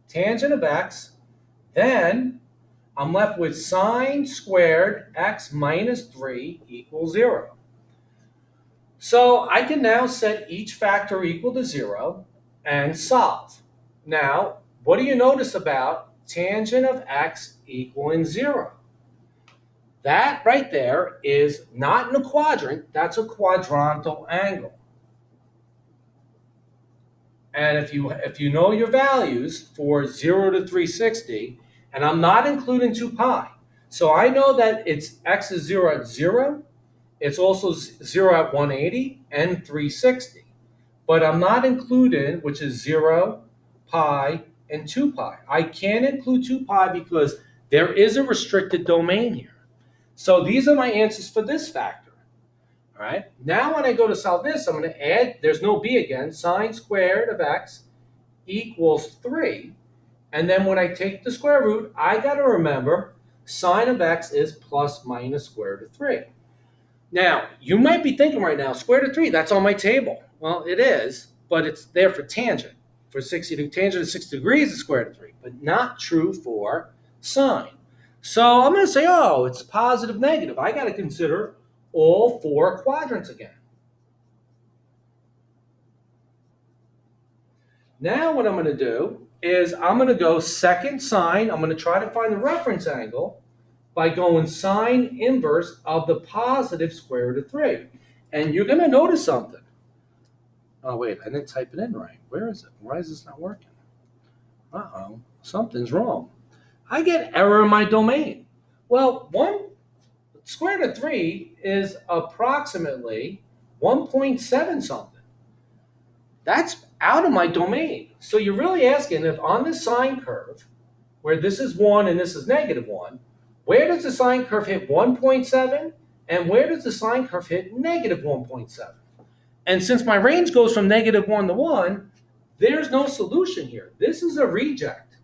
Tangent of x, then I'm left with sine squared x minus 3 equals 0. So I can now set each factor equal to 0 and solve. Now, what do you notice about tangent of x equaling 0. That right there is not in a quadrant, that's a quadrantal angle. And if you know your values for 0 to 360, and I'm not including 2 pi, so I know that it's x is 0 at 0, it's also 0 at 180 and 360. But I'm not including, which is 0, pi, and 2 pi. I can't include 2 pi because there is a restricted domain here. So these are my answers for this factor. All right. Now when I go to solve this, I'm going to add, there's no b again, sine squared of x equals 3. And then when I take the square root, I got to remember sine of x is plus minus square root of 3. Now, you might be thinking right now, square root of 3, that's on my table. Well, it is, but it's there for tangent. For 60 tangent of 60 degrees is square root of 3, but not true for sine. So I'm going to say, oh, it's positive, negative. I got to consider all 4 quadrants again. Now what I'm going to do is I'm going to go second sine. I'm going to try to find the reference angle by going sine inverse of the positive square root of 3. And you're going to notice something. Oh, wait, I didn't type it in right. Where is it? Why is this not working? Uh-oh, something's wrong. I get error in my domain. Well, 1 square root of 3 is approximately 1.7 something. That's out of my domain. So you're really asking if on this sine curve, where this is 1 and this is negative 1, where does the sine curve hit 1.7 and where does the sine curve hit negative 1.7? And since my range goes from negative 1 to 1, there's no solution here. This is a reject.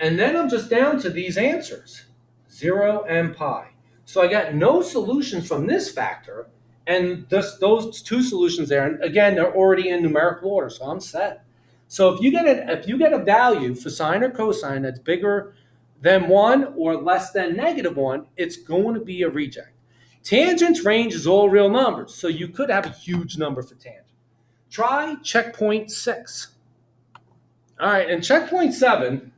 And then I'm just down to these answers, 0 and pi. So I got no solutions from this factor, and those 2 solutions there, and again, they're already in numerical order, so I'm set. So if you get a value for sine or cosine that's bigger than 1 or less than negative 1, it's going to be a reject. Tangent's range is all real numbers, so you could have a huge number for tangent. Try checkpoint 6. All right, and checkpoint 7,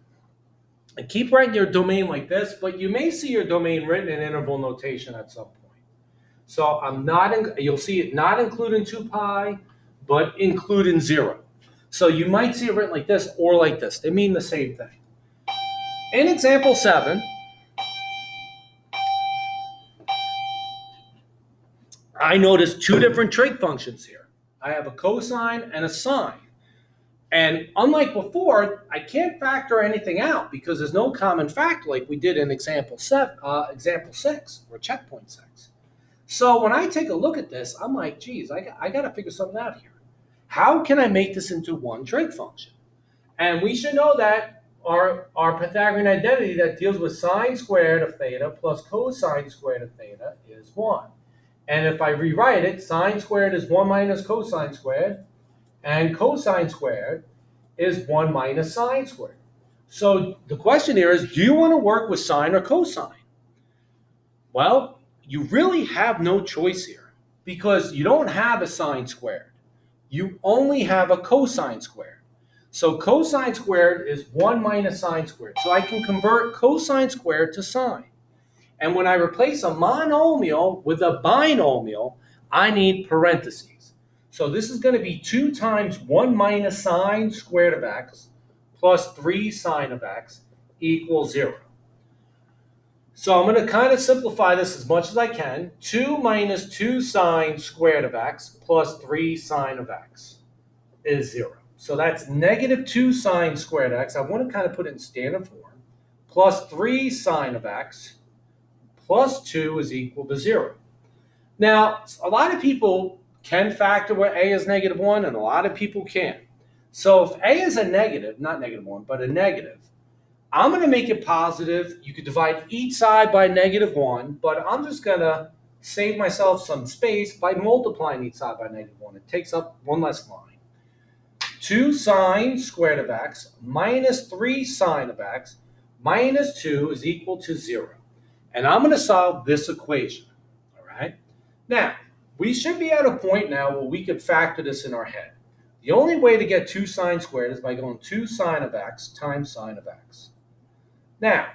and keep writing your domain like this, but you may see your domain written in interval notation at some point. So you'll see it not including 2 pi, but including 0. So you might see it written like this or like this. They mean the same thing. In example 7, I noticed 2 different trig functions here. I have a cosine and a sine. And unlike before, I can't factor anything out because there's no common factor like we did in example 6 or checkpoint 6. So when I take a look at this, I'm like, geez, I got to figure something out here. How can I make this into one trig function? And we should know that our Pythagorean identity that deals with sine squared of theta plus cosine squared of theta is 1. And if I rewrite it, sine squared is 1 minus cosine squared, and cosine squared is 1 minus sine squared. So the question here is, do you want to work with sine or cosine? Well, you really have no choice here because you don't have a sine squared. You only have a cosine squared. So cosine squared is 1 minus sine squared. So I can convert cosine squared to sine. And when I replace a monomial with a binomial, I need parentheses. So this is going to be 2 times 1 minus sine squared of x plus 3 sine of x equals 0. So I'm going to kind of simplify this as much as I can. 2 minus 2 sine squared of x plus 3 sine of x is 0. So that's negative 2 sine squared of x. I want to kind of put it in standard form. Plus 3 sine of x plus 2 is equal to 0. Now, a lot of people can factor where a is negative 1, and a lot of people can't. So if a is a negative, not negative 1, but a negative, I'm going to make it positive. You could divide each side by negative 1, but I'm just going to save myself some space by multiplying each side by negative 1. It takes up one less line. 2 sine squared of x minus 3 sine of x minus 2 is equal to 0. And I'm going to solve this equation. All right? Now, we should be at a point now where we could factor this in our head. The only way to get 2 sine squared is by going 2 sine of x times sine of x. Now,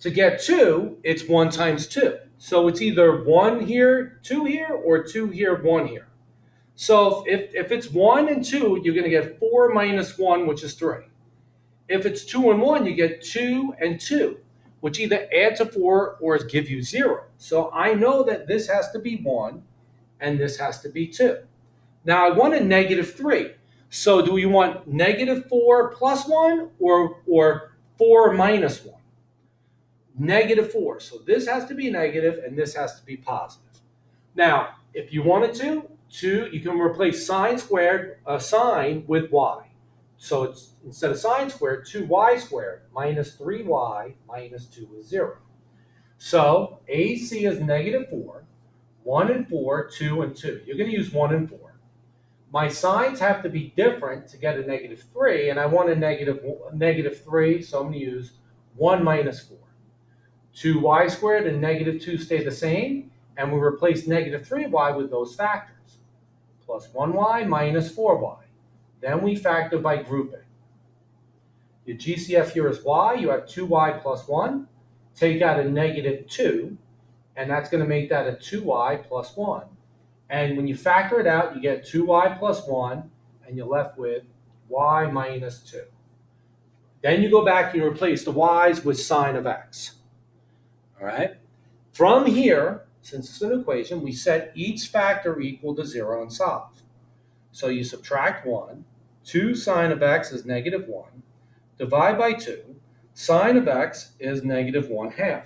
to get 2, it's 1 times 2. So it's either 1 here, 2 here, or 2 here, 1 here. So if it's 1 and 2, you're going to get 4 minus 1, which is 3. If it's 2 and 1, you get 2 and 2, which either add to 4 or give you 0. So I know that this has to be 1 and this has to be 2. Now I want a negative 3. So do we want negative 4 plus 1 or 4 minus 1? Negative 4. So this has to be negative and this has to be positive. Now, if you wanted to, you can replace sine squared, sine with y. So it's instead of sine squared, 2y squared minus 3y minus 2 is 0. So AC is negative 4, 1 and 4, 2 and 2. You're going to use 1 and 4. My signs have to be different to get a negative 3, and I want a negative 3, so I'm going to use 1 minus 4. 2y squared and negative 2 stay the same, and we replace negative 3y with those factors. Plus 1y minus 4y. Then we factor by grouping. Your GCF here is y. You have 2y plus 1. Take out a negative 2, and that's going to make that a 2y plus 1. And when you factor it out, you get 2y plus 1, and you're left with y minus 2. Then you go back and you replace the y's with sine of x. All right? From here, since it's an equation, we set each factor equal to 0 and solve. So you subtract 1. 2 sine of x is negative 1. Divide by 2. Sine of x is negative 1/2.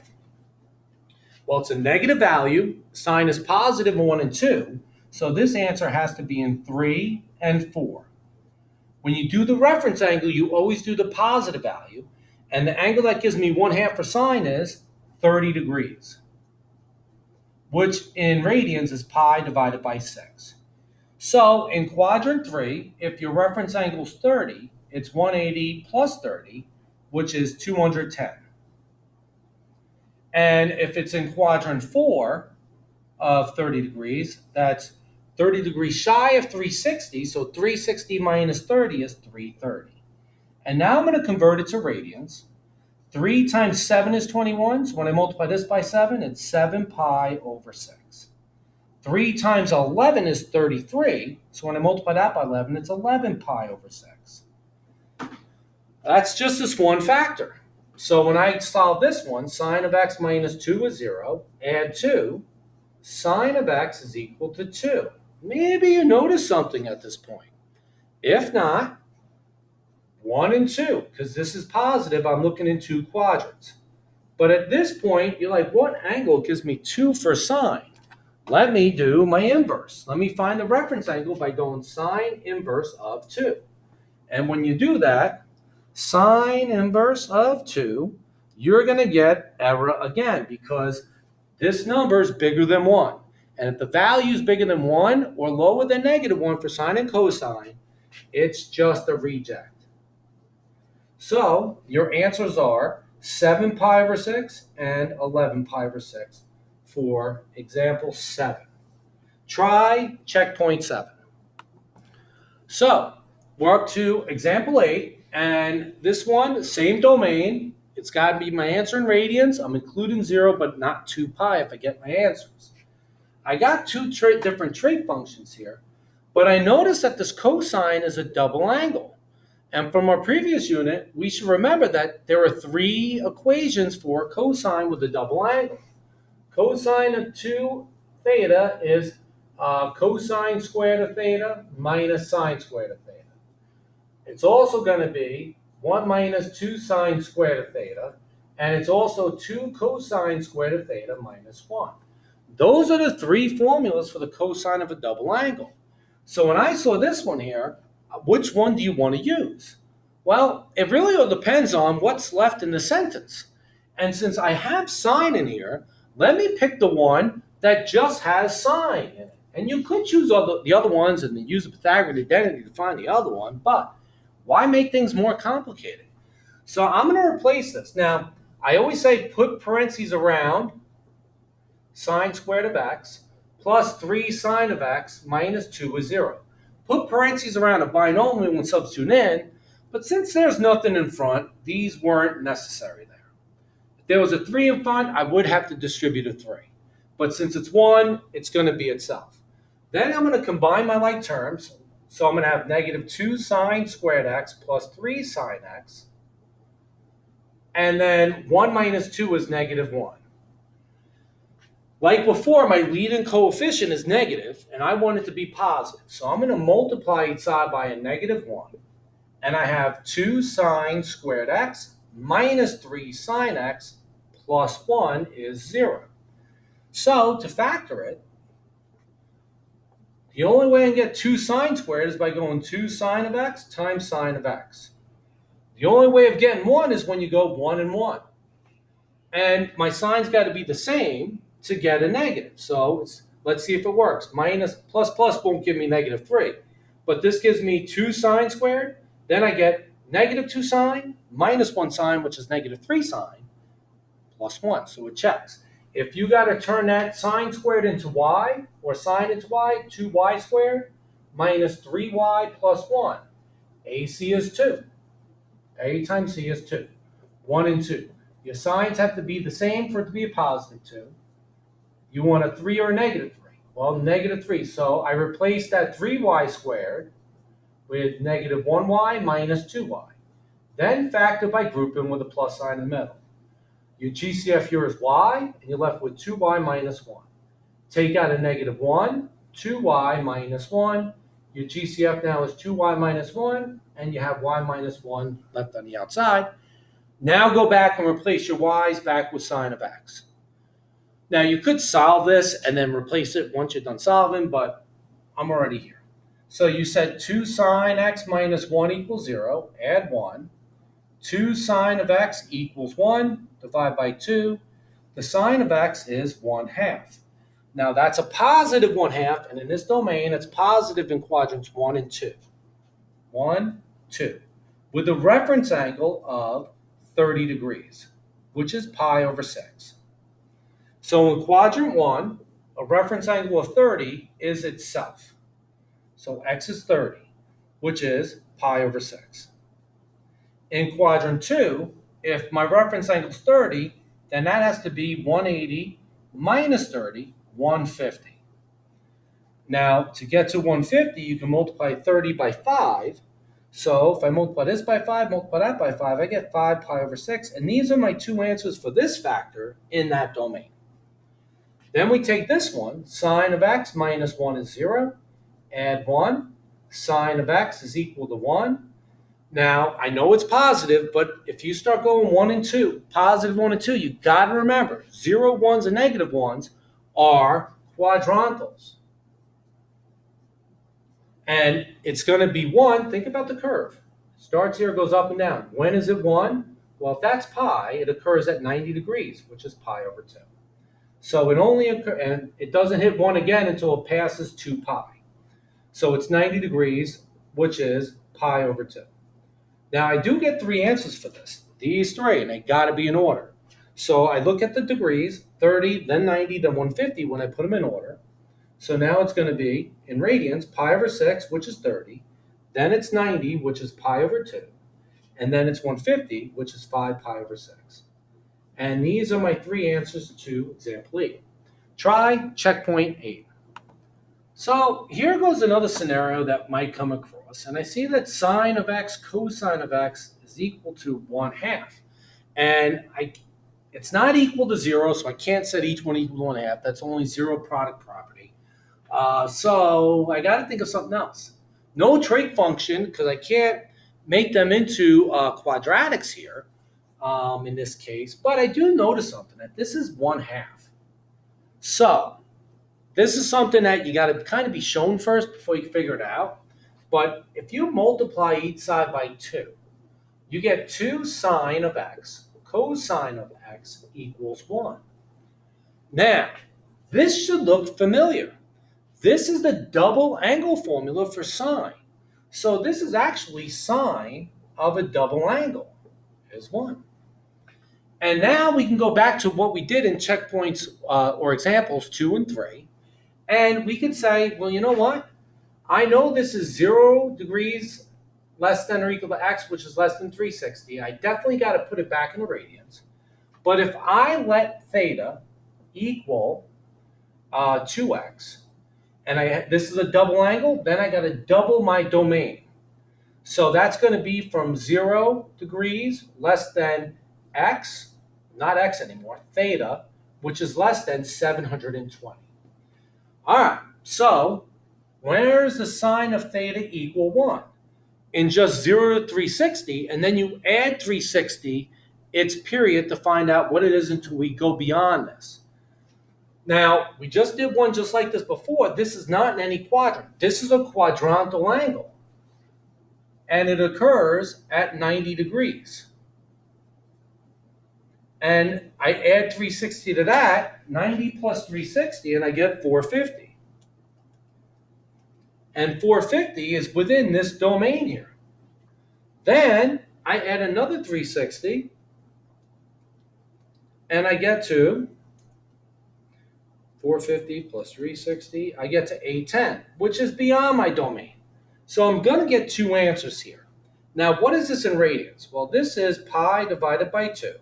Well, it's a negative value. Sine is positive 1 and 2. So this answer has to be in 3 and 4. When you do the reference angle, you always do the positive value. And the angle that gives me 1/2 for sine is 30 degrees, which in radians is pi divided by 6. So in quadrant 3, if your reference angle is 30, it's 180 plus 30, which is 210. And if it's in quadrant 4 of 30 degrees, that's 30 degrees shy of 360, so 360 minus 30 is 330. And now I'm going to convert it to radians. 3 times 7 is 21, so when I multiply this by 7, it's 7 pi over 6. 3 times 11 is 33, so when I multiply that by 11, it's 11 pi over 6. That's just this one factor. So when I solve this one, sine of x minus 2 is 0, add 2, sine of x is equal to 2. Maybe you notice something at this point. If not, 1 and 2, because this is positive, I'm looking in 2 quadrants. But at this point, you're like, what angle gives me 2 for sine? Let me do my inverse. Let me find the reference angle by going sine inverse of 2. And when you do that, sine inverse of 2, you're going to get error again because this number is bigger than 1. And if the value is bigger than 1 or lower than negative 1 for sine and cosine, it's just a reject. So your answers are 7 pi over 6 and 11 pi over 6 for example 7. Try checkpoint 7. So we're up to example 8, and this one, same domain. It's got to be my answer in radians. I'm including 0, but not 2 pi if I get my answers. I got 2 different trait functions here, but I noticed that this cosine is a double angle. And from our previous unit, we should remember that there are 3 equations for cosine with a double angle. Cosine of 2 theta is cosine squared of theta minus sine squared of theta. It's also going to be 1 minus 2 sine squared of theta, and it's also 2 cosine squared of theta minus 1. Those are the 3 formulas for the cosine of a double angle. So when I saw this one here, which one do you want to use? Well, it really all depends on what's left in the sentence. And since I have sine in here, let me pick the one that just has sine in it. And you could choose the other ones and then use the Pythagorean identity to find the other one, but why make things more complicated? So I'm going to replace this. Now, I always say put parentheses around sine squared of x plus 3 sine of x minus 2 is 0. Put parentheses around a binomial and substitute in, But since there's nothing in front, these weren't necessary there. If there was a 3 in front, I would have to distribute a 3. But since it's 1, it's going to be itself. Then I'm going to combine my like terms. So I'm going to have negative 2 sine squared x plus 3 sine x. And then 1 minus 2 is negative 1. Like before, my leading coefficient is negative, and I want it to be positive. So I'm going to multiply each side by a negative 1. And I have 2 sine squared x minus 3 sine x plus 1 is 0. So to factor it, the only way I can get 2 sine squared is by going 2 sine of x times sine of x. The only way of getting 1 is when you go 1 and 1. And my sign's got to be the same to get a negative. So let's see if it works. Minus plus plus won't give me negative 3. But this gives me 2 sine squared. Then I get negative 2 sine minus 1 sine, which is negative 3 sine, plus 1. So it checks. If you got to turn that sine squared into y, or sine into y, 2y squared minus 3y plus 1. AC is 2. A times C is 2. 1 and 2. Your signs have to be the same for it to be a positive 2. You want a 3 or a negative 3? Well, negative 3. So I replace that 3y squared with negative 1y minus 2y. Then factor by grouping with a plus sign in the middle. Your GCF here is y, and you're left with 2y minus 1. Take out a negative 1, 2y minus 1. Your GCF now is 2y minus 1, and you have y minus 1 left on the outside. Now go back and replace your y's back with sine of x. Now you could solve this and then replace it once you're done solving, but I'm already here. So you said 2 sine x minus 1 equals 0, add 1. 2 sine of x equals 1, divide by 2. The sine of x is 1/2. Now that's a positive 1/2, and in this domain, it's positive in quadrants 1 and 2. 1, 2. With a reference angle of 30 degrees, which is pi over 6. So in quadrant 1, a reference angle of 30 is itself. So x is 30, which is pi over 6. In quadrant 2, if my reference angle is 30, then that has to be 180 minus 30, 150. Now, to get to 150, you can multiply 30 by 5. So if I multiply this by 5, multiply that by 5, I get 5 pi over 6. And these are my two answers for this factor in that domain. Then we take this one, sine of x minus 1 is 0. Add 1. Sine of x is equal to 1. Now, I know it's positive, but if you start going 1 and 2, positive 1 and 2, you got to remember, 0, 1s, and negative 1s are quadrantals. And it's going to be 1. Think about the curve. It starts here, goes up and down. When is it 1? Well, if that's pi, it occurs at 90 degrees, which is pi over 2. So it only occurs, and it doesn't hit 1 again until it passes 2 pi. So it's 90 degrees, which is pi over 2. Now, I do get 3 answers for this. These 3, and they got to be in order. So I look at the degrees, 30, then 90, then 150 when I put them in order. So now it's going to be, in radians, pi over 6, which is 30. Then it's 90, which is pi over 2. And then it's 150, which is 5 pi over 6. And these are my 3 answers to example E. Try checkpoint 8. So here goes another scenario that might come across. And I see that sine of x cosine of x is equal to 1/2. And it's not equal to 0, so I can't set each one equal to 1/2. That's only 0 product property. So I got to think of something else. No trig function, because I can't make them into quadratics here in this case. But I do notice something, that this is 1/2. So this is something that you got to kind of be shown first before you figure it out. But if you multiply each side by 2, you get 2 sine of x cosine of x equals 1. Now, this should look familiar. This is the double angle formula for sine. So this is actually sine of a double angle is 1. And now we can go back to what we did in checkpoints or examples 2 and 3. And we can say, well, you know what? I know this is 0 degrees, less than or equal to x, which is less than 360, I definitely got to put it back in the radians. But if I let theta equal 2x, and this is a double angle, then I got to double my domain. So that's going to be from 0 degrees less than x, not x anymore, theta, which is less than 720. All right, so where is the sine of theta equal 1? In just 0 to 360, and then you add 360 its period to find out what it is until we go beyond this. Now, we just did one just like this before. This is not in any quadrant. This is a quadrantal angle, and it occurs at 90 degrees. And I add 360 to that, 90 plus 360, and I get 450. And 450 is within this domain here. Then I add another 360, and I get to 450 plus 360, I get to 810, which is beyond my domain. So I'm going to get two answers here. Now, what is this in radians? Well, this is pi divided by 2.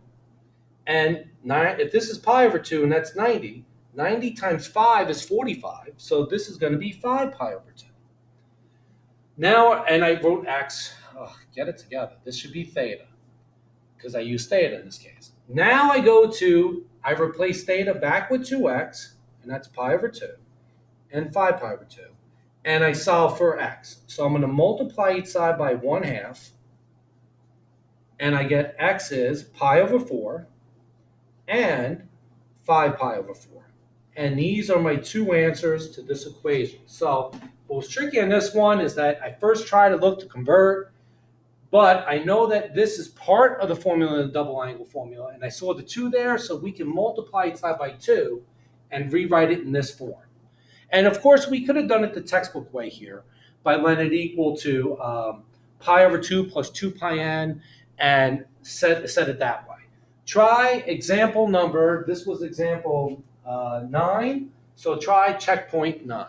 And if this is pi over 2, and that's 90, 90 times 5 is 45. So this is going to be 5 pi over 2. Now, and I wrote x. Oh, get it together. This should be theta, because I use theta in this case. Now I replace theta back with 2x, and that's pi over 2, and 5 pi over 2. And I solve for x. So I'm going to multiply each side by 1/2, and I get x is pi over 4 and 5 pi over 4. And these are my two answers to this equation. So what was tricky on this one is that I first tried to look to convert, but I know that this is part of the formula, the double angle formula, and I saw the 2 there, so we can multiply each side by 2 and rewrite it in this form. And of course, we could have done it the textbook way here by letting it equal to pi over 2 plus 2 pi n and set it that way. Try example number, this was example 9, so try checkpoint 9.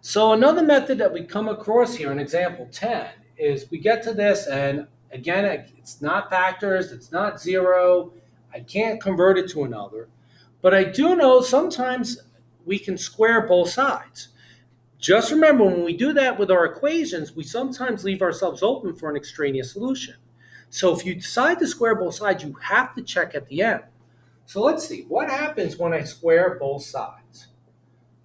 So another method that we come across here in example 10 is we get to this, and again, it's not factors, it's not 0, I can't convert it to another, but I do know sometimes we can square both sides. Just remember, when we do that with our equations, we sometimes leave ourselves open for an extraneous solution. So if you decide to square both sides, you have to check at the end. So let's see, what happens when I square both sides?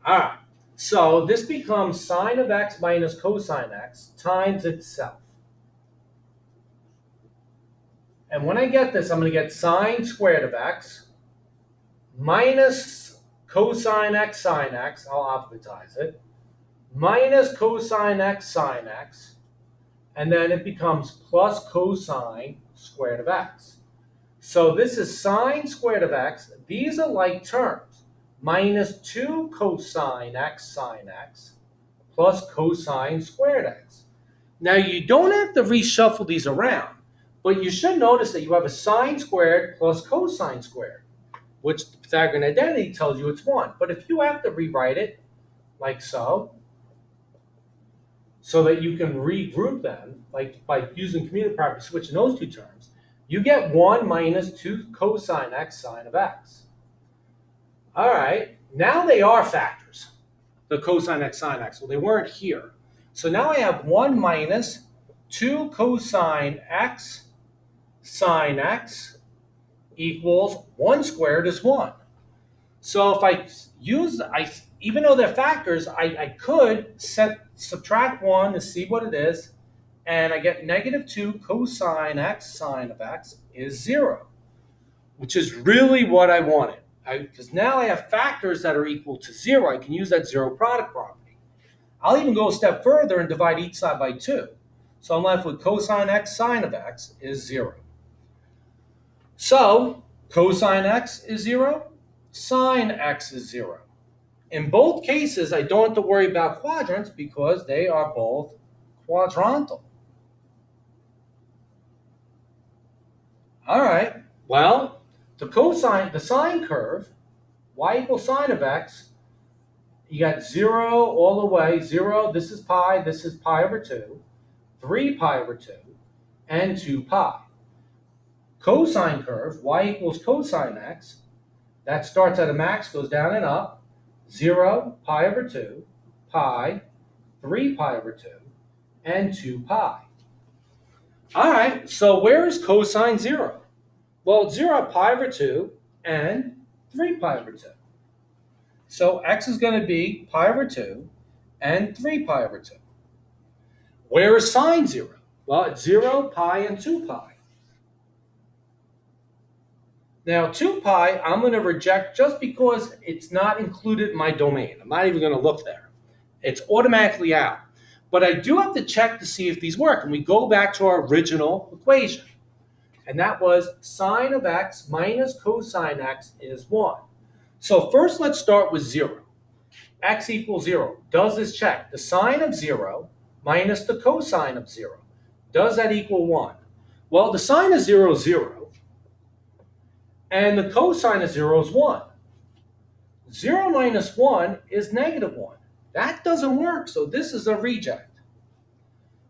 All right, so this becomes sine of x minus cosine x times itself. And when I get this, I'm going to get sine squared of x minus cosine x sine x, I'll alphabetize it, minus cosine x sine x, and then it becomes plus cosine squared of x. So this is sine squared of x. These are like terms. Minus 2 cosine x sine x plus cosine squared x. Now you don't have to reshuffle these around, but you should notice that you have a sine squared plus cosine squared, which the Pythagorean identity tells you it's 1. But if you have to rewrite it like so that you can regroup them, like by using commutative property, switching those two terms, you get 1 minus 2 cosine x sine of x. All right, now they are factors, the cosine x sine x. Well, they weren't here. So now I have 1 minus 2 cosine x sine x equals 1 squared is 1. So if I use, even though they're factors, I could subtract 1 to see what it is, and I get negative 2 cosine x sine of x is 0, which is really what I wanted. Because now I have factors that are equal to 0. I can use that zero product property. I'll even go a step further and divide each side by 2. So I'm left with cosine x sine of x is 0. So cosine x is 0, sine x is 0. In both cases, I don't have to worry about quadrants because they are both quadrantal. All right, well, the sine curve, y equals sine of x, you got 0 all the way, 0, this is pi over 2. 3 pi over 2, and 2 pi. Cosine curve, y equals cosine x, that starts at a max, goes down and up, 0, pi over 2, pi, 3 pi over 2, and 2 pi. All right, so where is cosine 0? Well, it's 0 at pi over 2 and 3 pi over 2. So x is going to be pi over 2 and 3 pi over 2. Where is sine 0? Well, it's 0, pi, and 2 pi. Now, 2 pi, I'm going to reject just because it's not included in my domain. I'm not even going to look there. It's automatically out. But I do have to check to see if these work. And we go back to our original equation. And that was sine of x minus cosine x is 1. So first, let's start with 0. X equals 0. Does this check? The sine of 0 minus the cosine of 0. Does that equal 1? Well, the sine of 0 is 0. And the cosine of 0 is 1. 0 minus 1 is negative 1. That doesn't work, so this is a reject.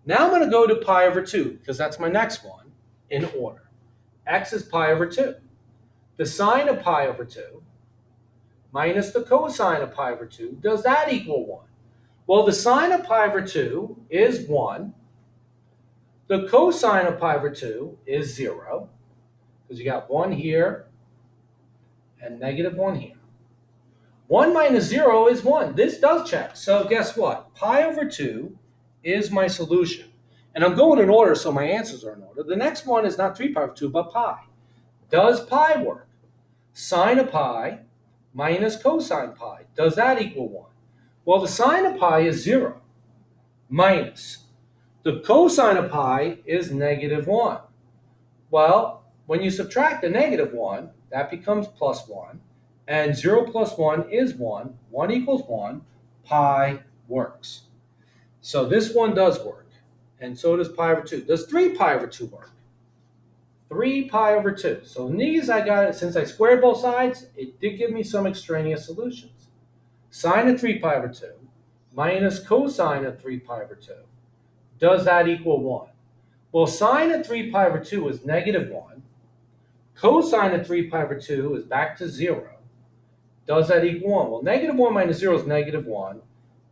Now I'm going to go to pi over 2, because that's my next one, in order. X is pi over 2. The sine of pi over 2 minus the cosine of pi over 2, does that equal 1? Well, the sine of pi over 2 is 1. The cosine of pi over 2 is 0, because you got 1 here and negative 1 here. 1 minus 0 is 1. This does check. So guess what? Pi over 2 is my solution. And I'm going in order, so my answers are in order. The next one is not 3 pi over 2, but pi. Does pi work? Sine of pi minus cosine pi. Does that equal 1? Well, the sine of pi is 0 minus. The cosine of pi is negative 1. Well, when you subtract the negative 1, that becomes plus 1. And 0 plus 1 is 1. 1 equals 1. Pi works. So this one does work. And so does pi over 2. Does 3 pi over 2 work? 3 pi over 2. So in these, I got it, since I squared both sides, it did give me some extraneous solutions. Sine of 3 pi over 2 minus cosine of 3 pi over 2. Does that equal 1? Well, sine of 3 pi over 2 is negative 1. Cosine of 3 pi over 2 is back to 0. Does that equal 1? Well, negative 1 minus 0 is negative 1,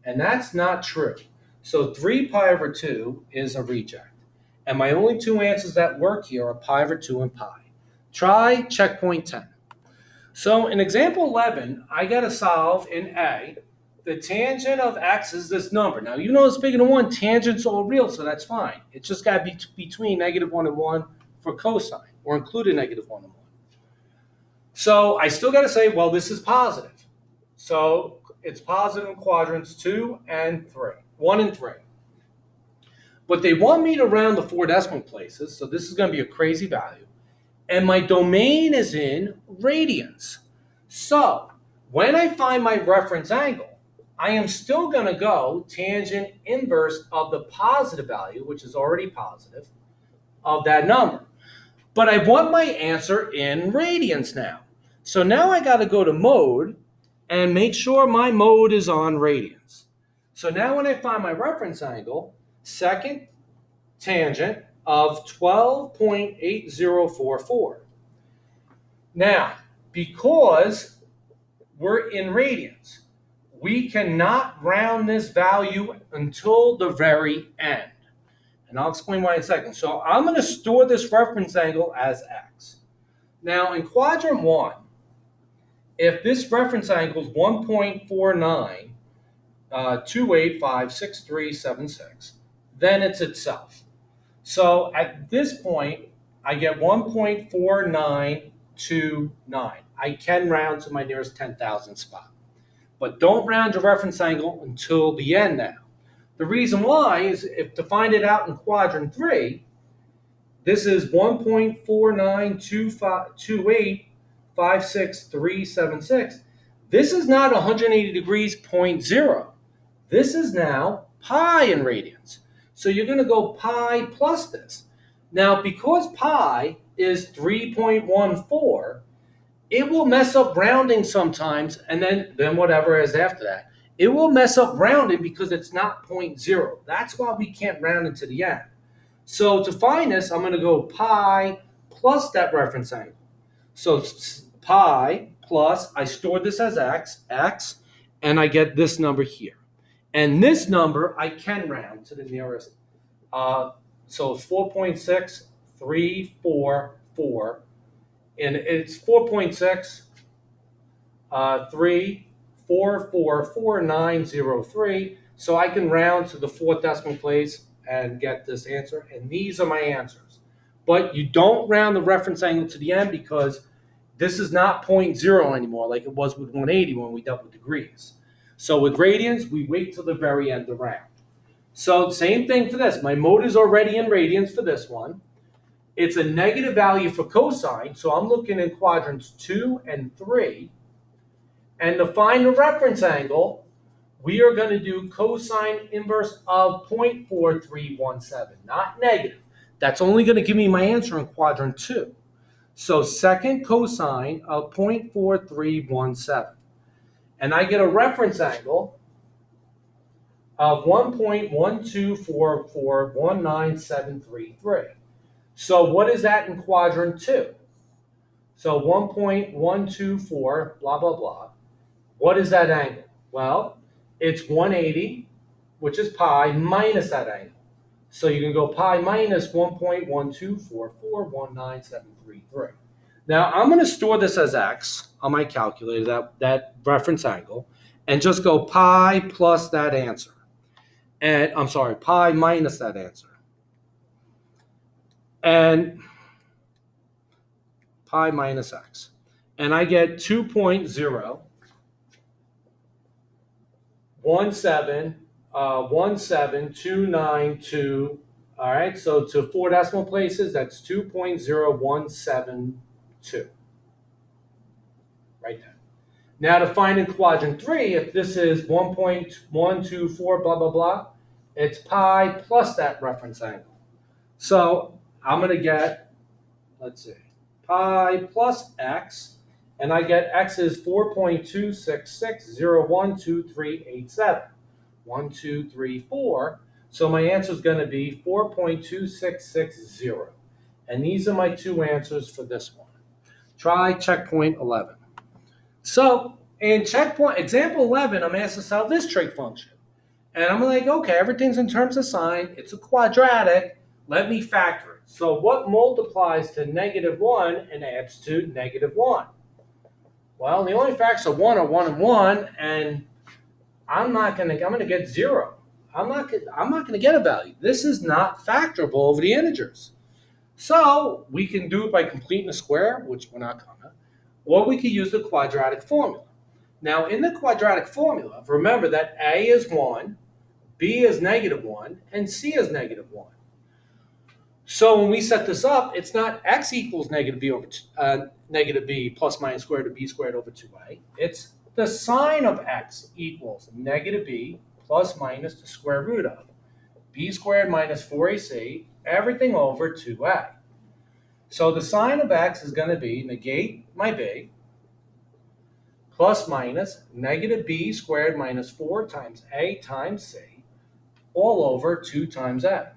and that's not true. So 3 pi over 2 is a reject. And my only two answers that work here are pi over 2 and pi. Try checkpoint 10. So in example 11, I got to solve in A. The tangent of x is this number. Now, you know it's bigger than 1. Tangent's all real, so that's fine. It's just got to be between negative 1 and 1 for cosine, or including negative 1 and 1. So I still got to say, well, this is positive. So it's positive in quadrants 2 and 3. 1 and 3. But they want me to round the 4 decimal places, so this is going to be a crazy value. And my domain is in radians. So when I find my reference angle, I am still going to go tangent inverse of the positive value, which is already positive, of that number. But I want my answer in radians now. So now I got to go to mode and make sure my mode is on radians. So now when I find my reference angle, second tangent of 12.8044. Now, because we're in radians, we cannot round this value until the very end. And I'll explain why in a second. So I'm going to store this reference angle as x. Now, in quadrant 1, if this reference angle is 1.49, 2856376, then it's itself. So at this point, I get 1.4929. I can round to my nearest 10,000 spot. But don't round your reference angle until the end now. The reason why is if to find it out in quadrant 3, this is 1.492856376. This is not 180 degrees 0.0. This is now pi in radians. So you're going to go pi plus this. Now, because pi is 3.14, it will mess up rounding sometimes, and then whatever is after that. it will mess up rounding because it's not 0.0. That's why we can't round it to the end. So to find this, I'm going to go pi plus that reference angle. So pi plus, I stored this as x, and I get this number here. And this number, I can round to the nearest. So it's 4.6344, and it's 4.6, 3444903. So I can round to the fourth decimal place and get this answer. And these are my answers. But you don't round the reference angle to the end because this is not 0.0 anymore like it was with 180 when we dealt with degrees. So with radians, we wait till the very end to round. So same thing for this. My mode is already in radians for this one. It's a negative value for cosine, so I'm looking in quadrants 2 and 3. And to find the reference angle, we are going to do cosine inverse of 0.4317, not negative. That's only going to give me my answer in quadrant 2. So second cosine of 0.4317. And I get a reference angle of 1.124419733. So what is that in quadrant 2? So 1.124, blah, blah, blah. What is that angle? Well, it's 180, which is pi, minus that angle. So you can go pi minus 1.124419733. Now, I'm going to store this as x on my calculator, that reference angle, and just go pi plus that answer. And I'm sorry, pi minus that answer. And pi minus x. And I get 2.017, all right, so to 4 decimal places, that's 2.0172. Right there. Now to find in quadrant 3, if this is 1.124, blah, blah, blah, it's pi plus that reference angle. So I'm going to get, let's see, pi plus x, and I get x is 4.266012387. 1, 2, 3, 4. So my answer is going to be 4.2660. And these are my two answers for this one. Try checkpoint 11. So in checkpoint example 11, I'm asked to solve this trig function. And I'm like, okay, everything's in terms of sign. It's a quadratic. Let me factor it. So what multiplies to -1 and adds to -1? Well, the only factors of 1 are 1 and 1, and I'm going to get 0. I'm not going to get a value. This is not factorable over the integers. So we can do it by completing a square, which we're not going to, or we could use the quadratic formula. Now, in the quadratic formula, remember that A is 1, B is -1, and C is -1. So when we set this up, it's not x equals negative b plus minus squared of b squared over 2a. It's the sine of x equals negative b plus minus the square root of b squared minus 4ac, everything over 2a. So the sine of x is going to be negate my b plus minus negative b squared minus 4 times a times c all over 2 times a.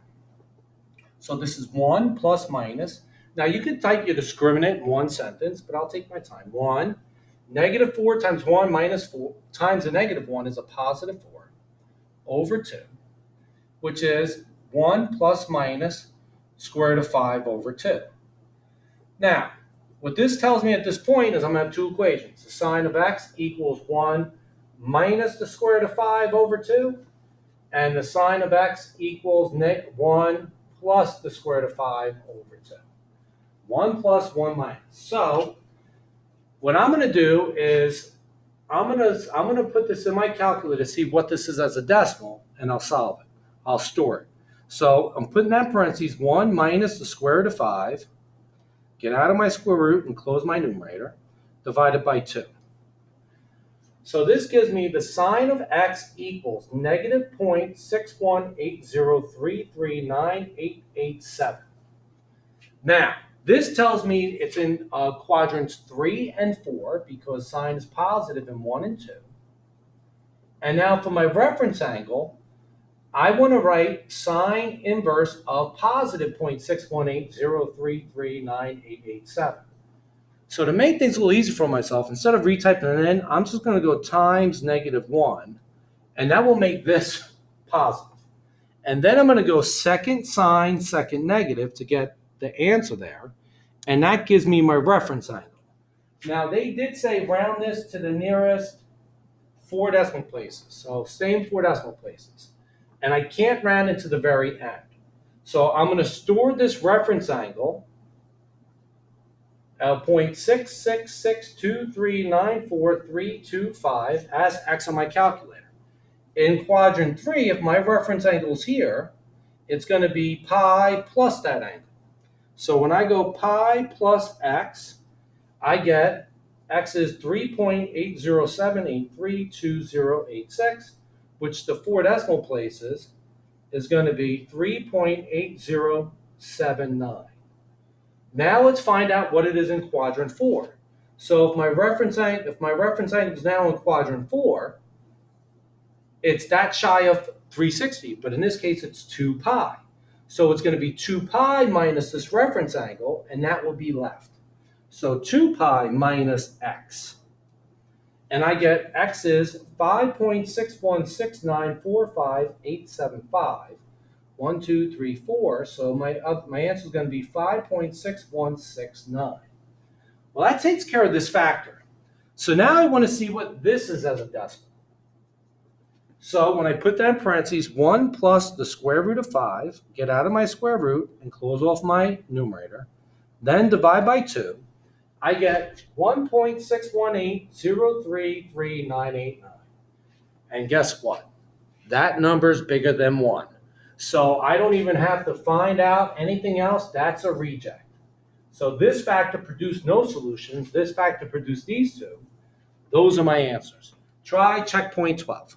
So this is 1 plus minus. Now you could type your discriminant in one sentence, but I'll take my time. 1, negative 4 times 1 minus 4 times a -1 is a positive 4 over 2, which is 1 plus minus square root of 5 over 2. Now, what this tells me at this point is I'm going to have two equations. The sine of x equals 1 minus the square root of 5 over 2, and the sine of x equals 1 plus the square root of 5 over 2. 1 plus 1 minus. So what I'm going to do is I'm going to put this in my calculator to see what this is as a decimal, and I'll solve it. I'll store it. So I'm putting that in parentheses 1 minus the square root of 5, get out of my square root and close my numerator, divided by 2. So this gives me the sine of x equals negative 0.6180339887. Now, this tells me it's in quadrants 3 and 4 because sine is positive in 1 and 2. And now for my reference angle, I want to write sine inverse of positive 0.61803398887. So to make things a little easier for myself, instead of retyping it in, I'm just going to go times -1, and that will make this positive. And then I'm going to go second sine, second negative to get the answer there, and that gives me my reference angle. Now, they did say round this to the nearest 4 decimal places, so same 4 decimal places. And I can't round it to the very end. So I'm going to store this reference angle 0.6662394,325 as x on my calculator. In quadrant 3, if my reference angle is here, it's going to be pi plus that angle. So when I go pi plus x, I get x is 3.807832086, which the 4 decimal places is going to be 3.8079. Now let's find out what it is in quadrant 4. So if my reference angle is now in quadrant 4, it's that shy of 360, but in this case it's 2 pi. So it's going to be 2 pi minus this reference angle, and that will be left. So 2 pi minus x. And I get x is 5.616945,875. 1, 2, 3, 4. So my answer is going to be 5.6169. Well, that takes care of this factor. So now I want to see what this is as a decimal. So when I put that in parentheses, 1 plus the square root of 5, get out of my square root and close off my numerator, then divide by 2, I get 1.618033989. And guess what? That number is bigger than 1. So I don't even have to find out anything else. That's a reject. So this factor produced no solutions. This factor produced these two. Those are my answers. Try checkpoint 12.